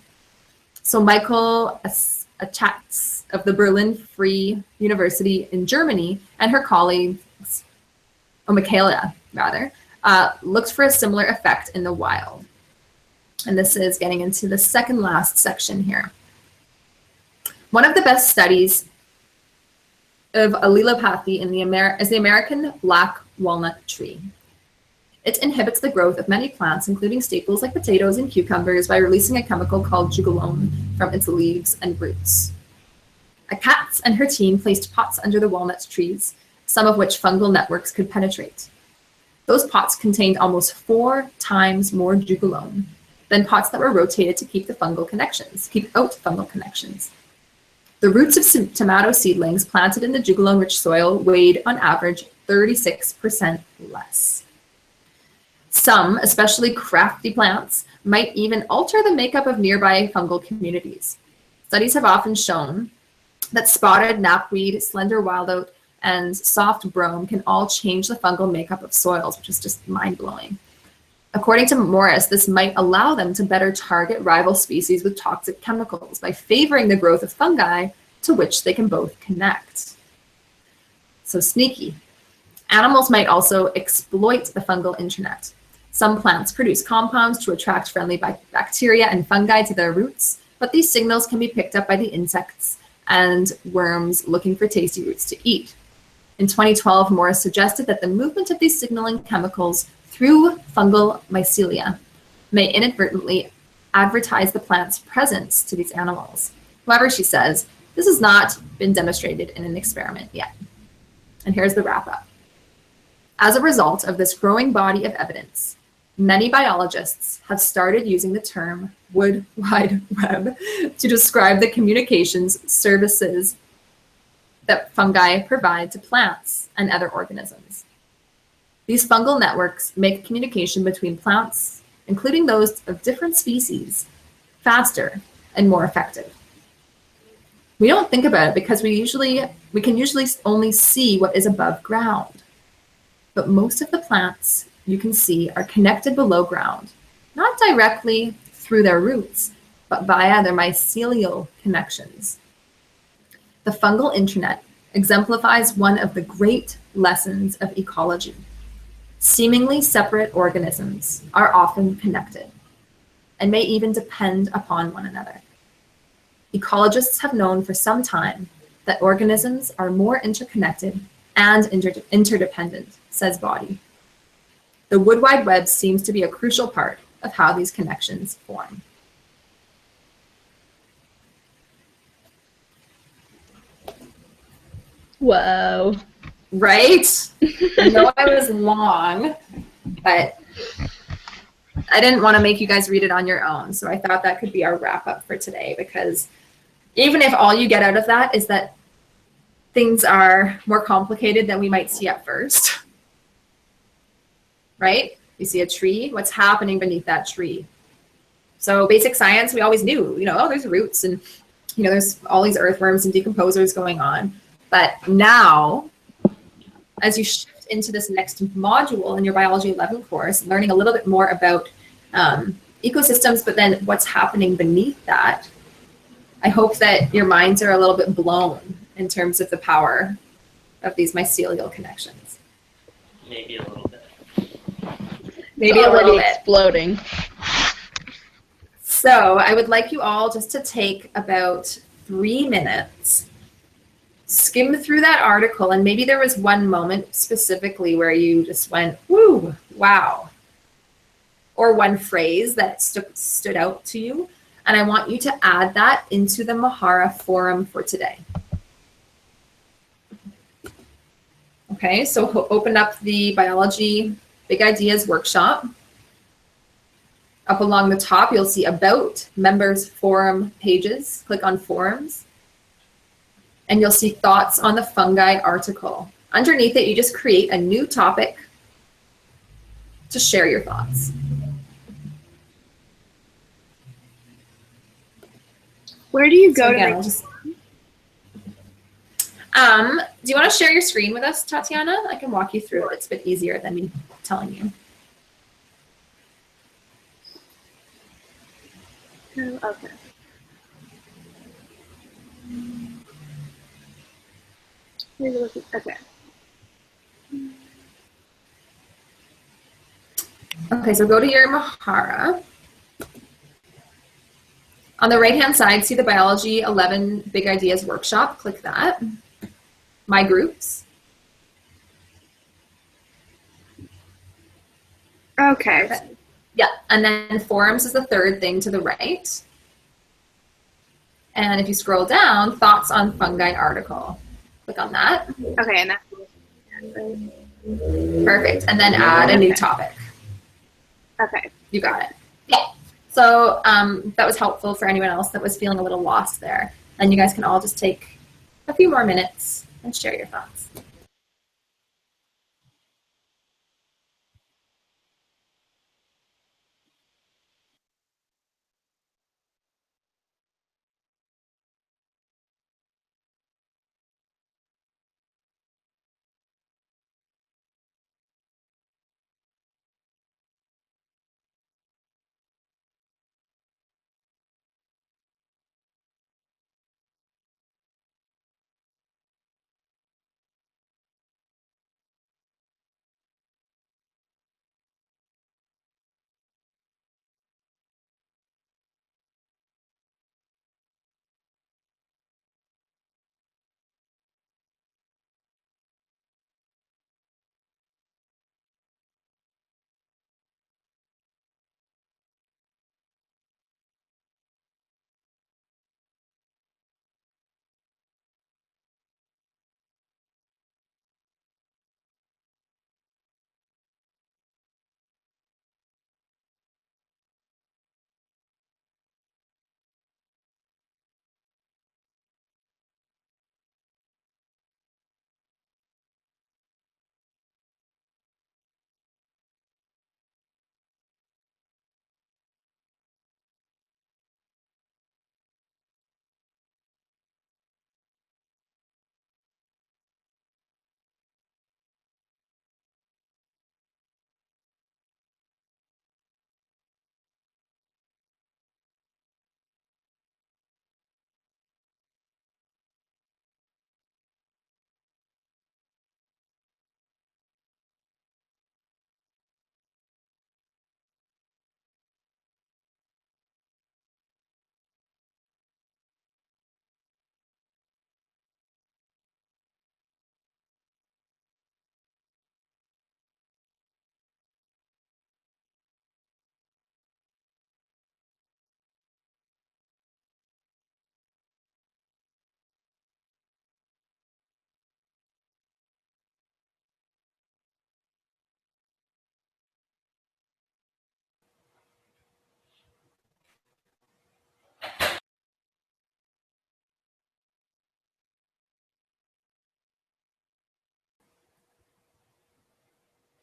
So Michael Achatz of the Berlin Free University in Germany and her colleagues Michaela rather, looked for a similar effect in the wild. And this is getting into the second last section here. One of the best studies of allelopathy is the American black walnut tree. It inhibits the growth of many plants, including staples like potatoes and cucumbers, by releasing a chemical called jugalone from its leaves and roots. A Katz and her team placed pots under the walnut trees, some of which fungal networks could penetrate. Those pots contained almost 4 times more jugalone than pots that were rotated to keep out fungal connections. The roots of tomato seedlings planted in the jugalone-rich soil weighed, on average, 36% less. Some, especially crafty plants, might even alter the makeup of nearby fungal communities. Studies have often shown that spotted knapweed, slender wildoat, and soft brome can all change the fungal makeup of soils, which is just mind-blowing. According to Morris, this might allow them to better target rival species with toxic chemicals by favoring the growth of fungi to which they can both connect. So sneaky. Animals might also exploit the fungal internet. Some plants produce compounds to attract friendly bacteria and fungi to their roots, but these signals can be picked up by the insects and worms looking for tasty roots to eat. In 2012, Morris suggested that the movement of these signaling chemicals through fungal mycelia may inadvertently advertise the plant's presence to these animals. However, she says, this has not been demonstrated in an experiment yet. And here's the wrap up. As a result of this growing body of evidence, many biologists have started using the term Wood Wide Web to describe the communications services that fungi provide to plants and other organisms. These fungal networks make communication between plants, including those of different species, faster and more effective. We don't think about it because we can usually only see what is above ground. But most of the plants you can see are connected below ground, not directly through their roots, but via their mycelial connections. The fungal internet exemplifies one of the great lessons of ecology. Seemingly separate organisms are often connected and may even depend upon one another. Ecologists have known for some time that organisms are more interconnected and interdependent, says Body. The Wood Wide Web seems to be a crucial part of how these connections form. Whoa. Right? I know I was long, but I didn't want to make you guys read it on your own. So I thought that could be our wrap up for today, because even if all you get out of that is that things are more complicated than we might see at first, right? You see a tree, what's happening beneath that tree? So basic science, we always knew, oh, there's roots and, there's all these earthworms and decomposers going on. But now, as you shift into this next module in your Biology 11 course, learning a little bit more about ecosystems, but then what's happening beneath that, I hope that your minds are a little bit blown in terms of the power of these mycelial connections. Maybe a little bit. Maybe It's a little already bit. exploding. So I would like you all just to take about 3 minutes, skim through that article, and maybe there was one moment specifically where you just went, woo, wow, or one phrase that stood out to you. And I want you to add that into the Mahara forum for today. Okay, so open up the Biology Big Ideas workshop. Up along the top, you'll see About, Members, Forum pages. Click on Forums. And you'll see Thoughts on the Fungi article. Underneath it, you just create a new topic to share your thoughts. Where do you go So to again, make do you want to share your screen with us, Tatiana? I can walk you through it. It's a bit easier than me telling you. Okay. Okay. Okay, so go to your Mahara. On the right-hand side, see the Biology 11 Big Ideas Workshop. Click that. My Groups. Okay. Yeah, and then Forums is the third thing to the right. And if you scroll down, Thoughts on Fungi article. Click on that. Okay, and that's Perfect. And then add a new topic. okay. You got it. Yeah. So that was helpful for anyone else that was feeling a little lost there. And you guys can all just take a few more minutes and share your thoughts.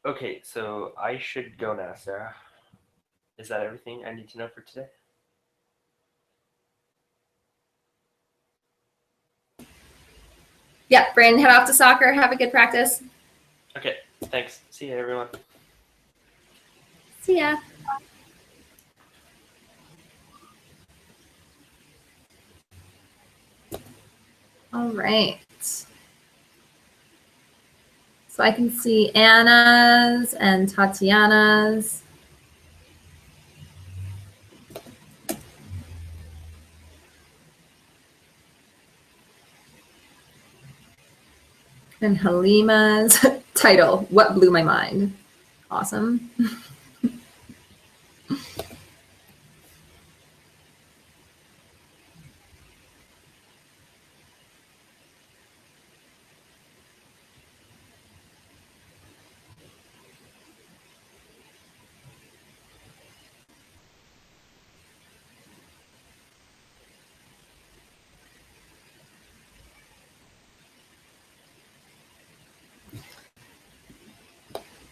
Okay, so I should go now, Sarah. Is that everything I need to know for today? Yeah, Brandon, head off to soccer. Have a good practice. Okay, thanks. See you, everyone. See ya. All right. So I can see Anna's and Tatiana's. And Halima's title, What Blew My Mind. Awesome.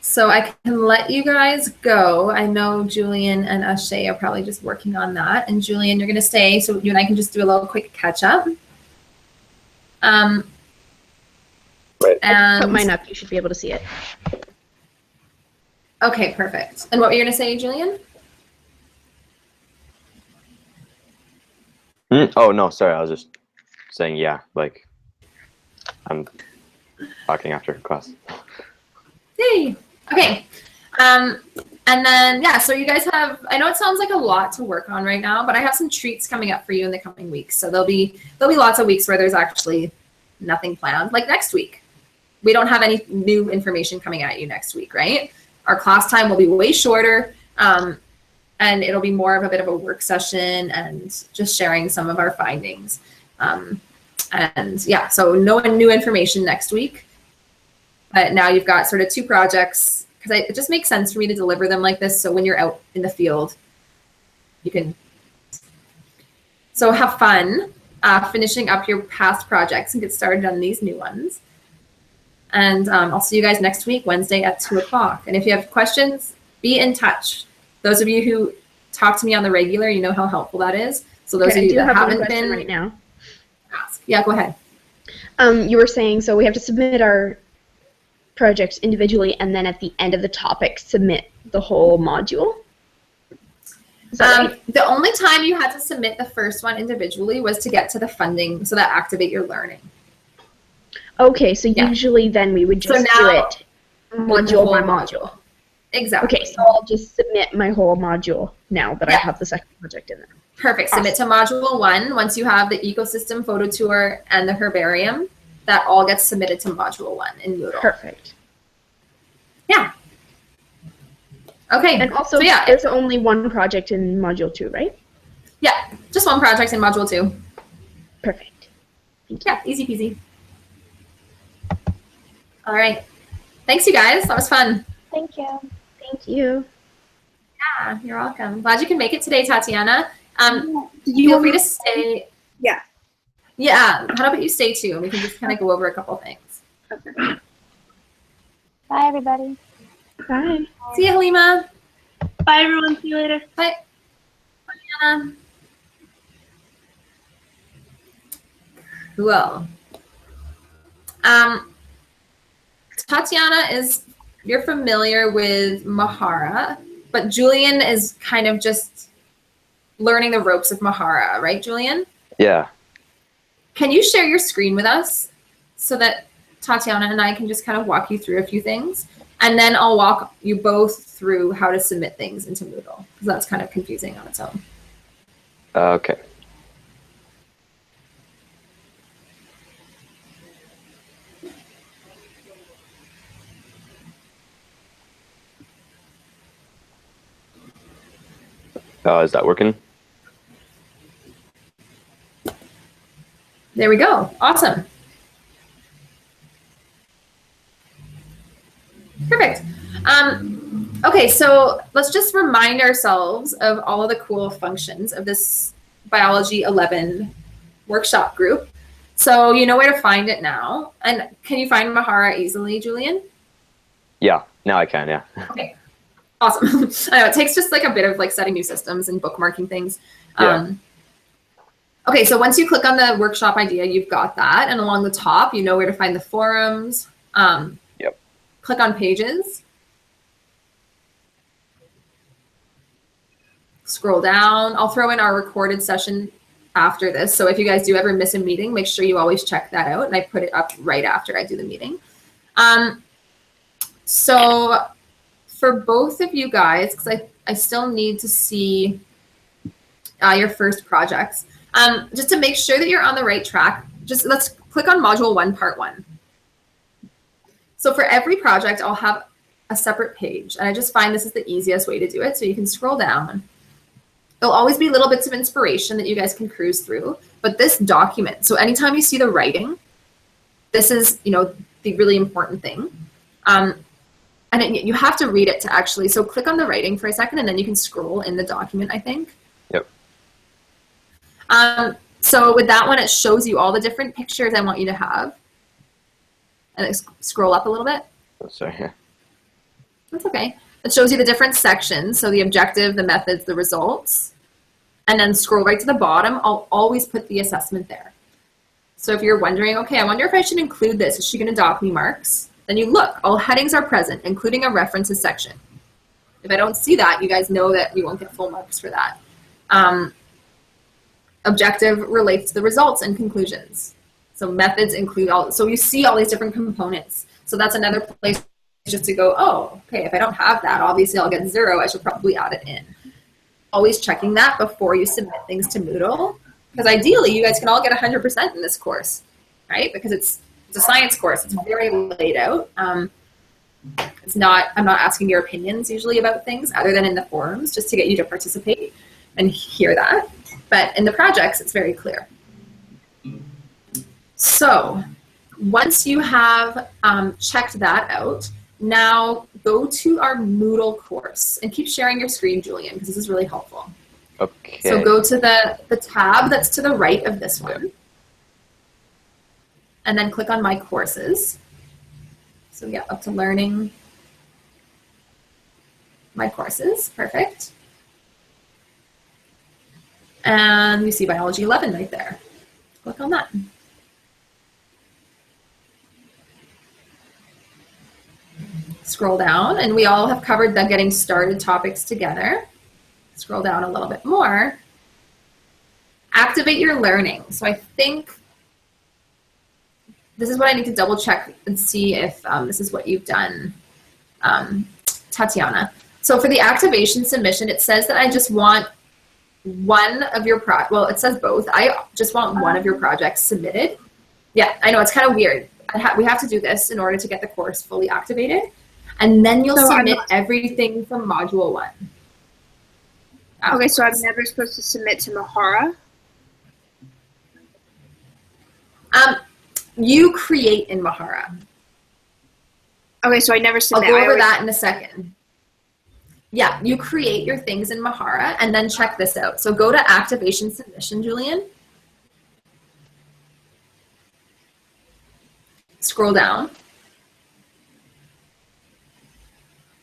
So I can let you guys go. I know Julian and Ashay are probably just working on that. And Julian, you're going to stay so you and I can just do a little quick catch up. Right. And Put mine up. You should be able to see it. Okay, perfect. And what were you going to say, Julian? Oh, no, sorry. I was just saying, yeah, like, I'm talking after class. Yay. Okay. And then, yeah, so you guys have, I know it sounds like a lot to work on right now, but I have some treats coming up for you in the coming weeks. So there'll be lots of weeks where there's actually nothing planned, like next week. We don't have any new information coming at you next week, right? Our class time will be way shorter, and it'll be more of a bit of a work session and just sharing some of our findings. And yeah, so no new information next week. But now you've got sort of 2 projects, because it just makes sense for me to deliver them like this. So when you're out in the field, you can. So have fun finishing up your past projects and get started on these new ones. And I'll see you guys next week, Wednesday at 2:00. And if you have questions, be in touch. Those of you who talk to me on the regular, you know how helpful that is. So those of you that haven't been right now. Ask. Yeah, go ahead. You were saying, so we have to submit our projects individually, and then at the end of the topic, submit the whole module? Is that right? The only time you had to submit the first one individually was to get to the funding, so that Activate Your Learning. Okay, so Yeah. usually then we would So just now- do it module by module. Exactly. Okay, so I'll just submit my whole module now that I Yeah. have the second project in there. Perfect. Submit to Module 1. Once you have the ecosystem photo tour and the herbarium, that all gets submitted to Module 1 in Moodle. Perfect. Yeah. Okay. And also, so yeah, there's only one project in module 2, right? yeah, just one project in Module 2. Perfect. Yeah, easy peasy. All right. Thanks, you guys. That was fun. Thank you. Thank you. Yeah, you're welcome. Glad you can make it today, Tatiana. Did you Feel want free me to stay. Yeah. Yeah. How about you stay too, and we can just kind of go over a couple things. Okay. Bye, everybody. Bye. See you, Halima. Bye, everyone. See you later. Bye. Bye, Anna. Cool. Tatiana you're familiar with Mahara, but Julian is kind of just learning the ropes of Mahara, right, Julian? Yeah. Can you share your screen with us so that Tatiana and I can just kind of walk you through a few things? And then I'll walk you both through how to submit things into Moodle, because that's kind of confusing on its own. Okay. Is that working? There we go. Awesome. Perfect. Okay, so let's just remind ourselves of all of the cool functions of this Biology 11 workshop group. So you know where to find it now. And can you find Mahara easily, Julian? Yeah. Now I can. Yeah. Okay. Awesome. I know it takes just like a bit of like setting new systems and bookmarking things. Yeah. Okay, so once you click on the workshop idea, you've got that. And along the top, you know where to find the forums. Yep. Click on pages. Scroll down. I'll throw in our recorded session after this. So if you guys do ever miss a meeting, make sure you always check that out. And I put it up right after I do the meeting. So for both of you guys, because I still need to see your first projects, just to make sure that you're on the right track, just let's click on Module 1, Part 1. So for every project, I'll have a separate page. And I just find this is the easiest way to do it. So you can scroll down. There'll always be little bits of inspiration that you guys can cruise through. But this document, so anytime you see the writing, this is, you know, the really important thing. And you have to read it to actually, so click on the writing for a second and then you can scroll in the document, I think. Yep. So with that one, it shows you all the different pictures I want you to have. And scroll up a little bit. Oh, sorry. Yeah. That's okay. It shows you the different sections. So the objective, the methods, the results. And then scroll right to the bottom. I'll always put the assessment there. So if you're wondering, okay, I wonder if I should include this. Is she going to dock me marks? Then you look, all headings are present, including a references section. If I don't see that, you guys know that you won't get full marks for that. Objective relates to the results and conclusions. So methods include all, so you see all these different components. So that's another place just to go, oh, okay, if I don't have that, obviously I'll get 0. I should probably add it in. Always checking that before you submit things to Moodle, because ideally you guys can all get 100% in this course, right? Because it's a science course. It's very laid out. I'm not asking your opinions usually about things other than in the forums, just to get you to participate and hear that. But in the projects, it's very clear. So once you have checked that out, now go to our Moodle course and keep sharing your screen, Julian, because this is really helpful. Okay. So go to the tab that's to the right of this one. And then click on My Courses. So yeah, up to Learning, My Courses, perfect. And you see Biology 11 right there. Click on that. Scroll down, and we all have covered the getting started topics together. Scroll down a little bit more. Activate your learning. So I think this is what I need to double check and see if this is what you've done, Tatiana. So for the activation submission, it says that I just want one of your well, it says both. I just want one of your projects submitted. Yeah, I know, it's kind of weird. We have to do this in order to get the course fully activated. And then you'll submit everything from Module 1. Okay, so I'm never supposed to submit to Mahara? You create in Mahara. Okay, so I never I'll submit. go over that in a second. Yeah, you create your things in Mahara, and then check this out. So go to Activation Submission, Julian. Scroll down.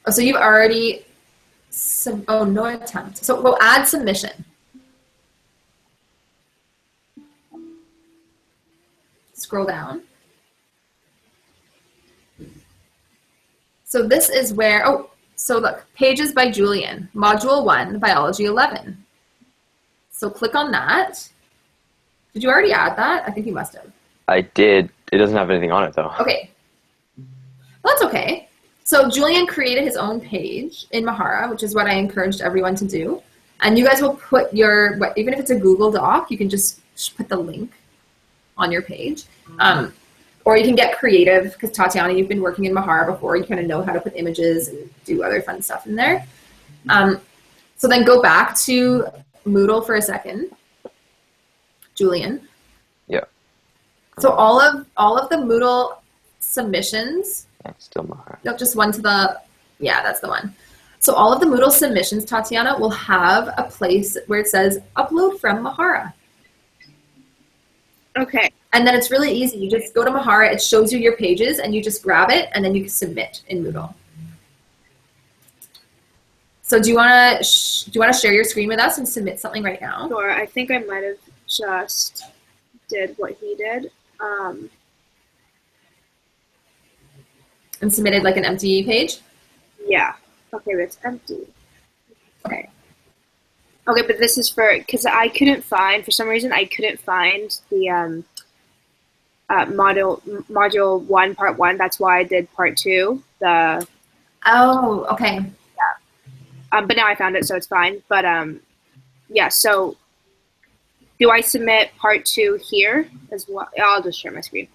Oh, so you've already, oh, no attempt. So we'll add submission. Scroll down. So this is where, oh, so look, Pages by Julian, Module 1, Biology 11. So click on that. Did you already add that? I think you must have. I did. It doesn't have anything on it, though. Okay. Well, that's okay. So Julian created his own page in Mahara, which is what I encouraged everyone to do. And you guys will put your, even if it's a Google Doc, you can just put the link on your page. Or you can get creative, because Tatiana, you've been working in Mahara before. You kind of know how to put images and do other fun stuff in there. So then go back to Moodle for a second, Julian. Yeah. So all of the Moodle submissions. That's still Mahara. No, just one to the, yeah, that's the one. So all of the Moodle submissions, Tatiana, will have a place where it says upload from Mahara. Okay. And then it's really easy. You just go to Mahara, it shows you your pages, and you just grab it, and then you can submit in Moodle. So do you want to share your screen with us and submit something right now? Sure. I think I might have just did what he did. And submitted like an empty page? Yeah. Okay, but it's empty. Okay. Okay, but this is for, because I couldn't find, for some reason, I couldn't find the module 1, part 1. That's why I did part 2. Oh, okay. But now I found it, so it's fine. But yeah, so do I submit part 2 here as well? I'll just share my screen.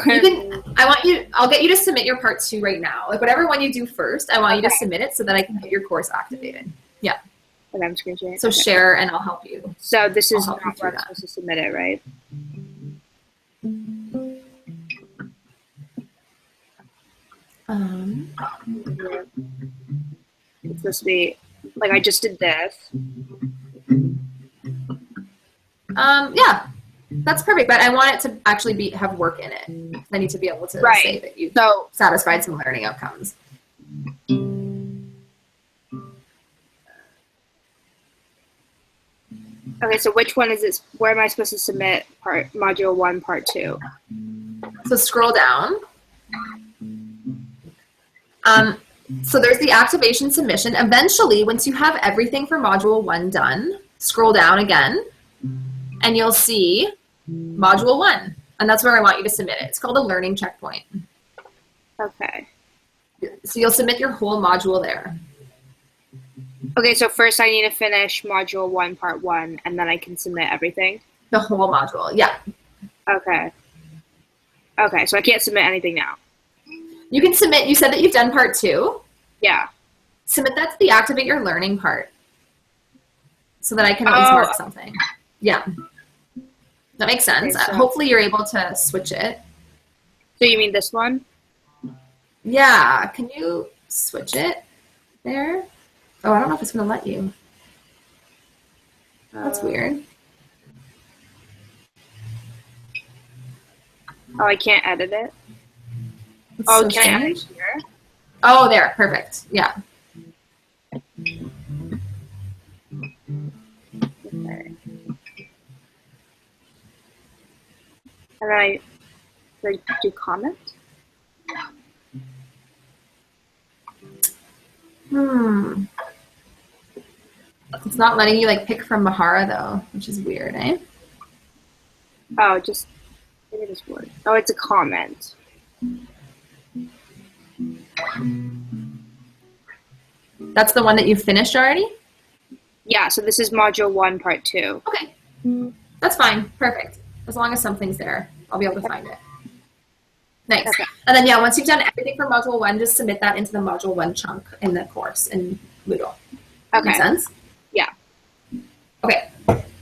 You can, I'll get you to submit your part 2 right now. Like whatever one you do first, I want you to submit it so that I can get your course activated. Yeah. Okay, I'm screen sharing. So share and I'll help you. So this is I'll not help you where through I'm supposed to submit it, right? It's supposed to be, like I just did this. Yeah, that's perfect. But I want it to actually have work in it. I need to be able to say that you satisfied some learning outcomes. Okay, so which one is this? Where am I supposed to submit module 1, part 2? So scroll down. So there's the activation submission. Eventually, once you have everything for module 1 done, scroll down again, and you'll see module 1. And that's where I want you to submit it. It's called a learning checkpoint. Okay. So you'll submit your whole module there. Okay, so first I need to finish module 1, part 1, and then I can submit everything. The whole module, yeah. Okay. Okay, so I can't submit anything now. You can submit, you said that you've done part 2. Yeah. Submit that to the activate your learning part so that I can at least mark something. Yeah. That makes sense. Okay, so- Hopefully you're able to switch it. So you mean this one? Yeah. Can you switch it there? Oh, I don't know if it's going to let you. That's weird. Oh, I can't edit it. It's Oh, so can I edit strange. it here? Oh, there. Perfect. Yeah. Okay. And then I do comment? It's not letting you like pick from Mahara though, which is weird, eh? Oh, just maybe this word. Oh, it's a comment. That's the one that you finished already? Yeah, so this is module 1, part 2. Okay. That's fine. Perfect. As long as something's there, I'll be able to find it. Nice. Okay. And then, yeah, once you've done everything for Module 1, just submit that into the Module 1 chunk in the course in Moodle. Okay. Make sense? Yeah. Okay.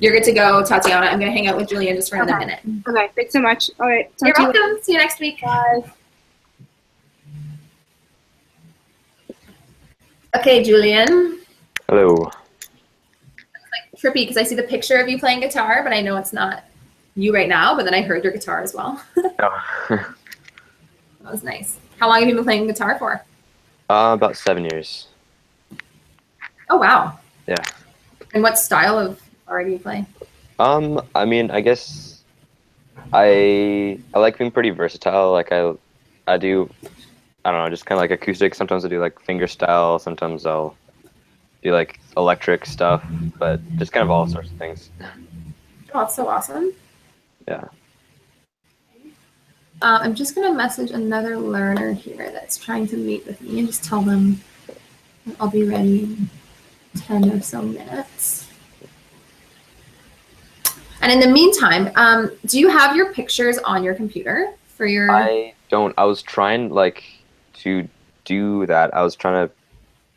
You're good to go, Tatiana. I'm going to hang out with Julian just for another minute. Okay, thanks so much. All right. You're talk to you welcome. See you next week. Bye. Okay, Julian. Hello. Trippy, because I see the picture of you playing guitar, but I know it's not you right now, but then I heard your guitar as well. Oh. That was nice. How long have you been playing guitar for? About 7 years. Oh, wow. Yeah. And what style of art do you play? I mean, I guess I like being pretty versatile. Like I do, I don't know, just kind of like acoustic. Sometimes I do like fingerstyle. Sometimes I'll do like electric stuff, but just kind of all sorts of things. Oh, that's so awesome. Yeah. I'm just going to message another learner here that's trying to meet with me and just tell them that I'll be ready in 10 or so minutes. And in the meantime, do you have your pictures on your computer for your... I don't. I was trying like to do that. I was trying to,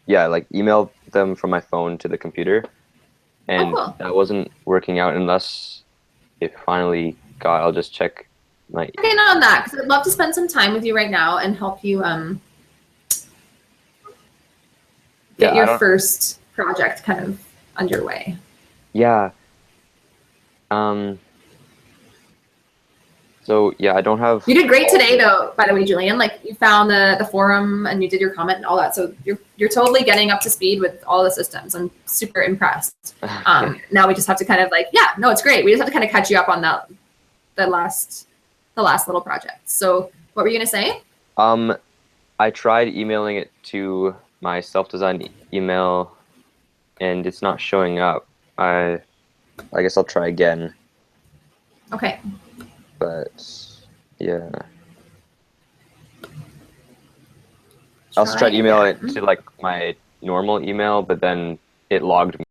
yeah, like email them from my phone to the computer, and cool. that wasn't working out unless it finally got. I'll just check my. Okay, not on that, because I'd love to spend some time with you right now and help you get I your don't- first project kind of underway. Yeah. So yeah, I don't have. You did great today, though, by the way, Julian. Like, you found the forum and you did your comment and all that. So you're totally getting up to speed with all the systems. I'm super impressed. Now we just have to kind of like, yeah, no, it's great. We just have to kind of catch you up on the last little project. So what were you gonna say? I tried emailing it to my self-designed email, and it's not showing up. I guess I'll try again. Okay. But yeah, I also tried emailing it to like my normal email, but then it logged me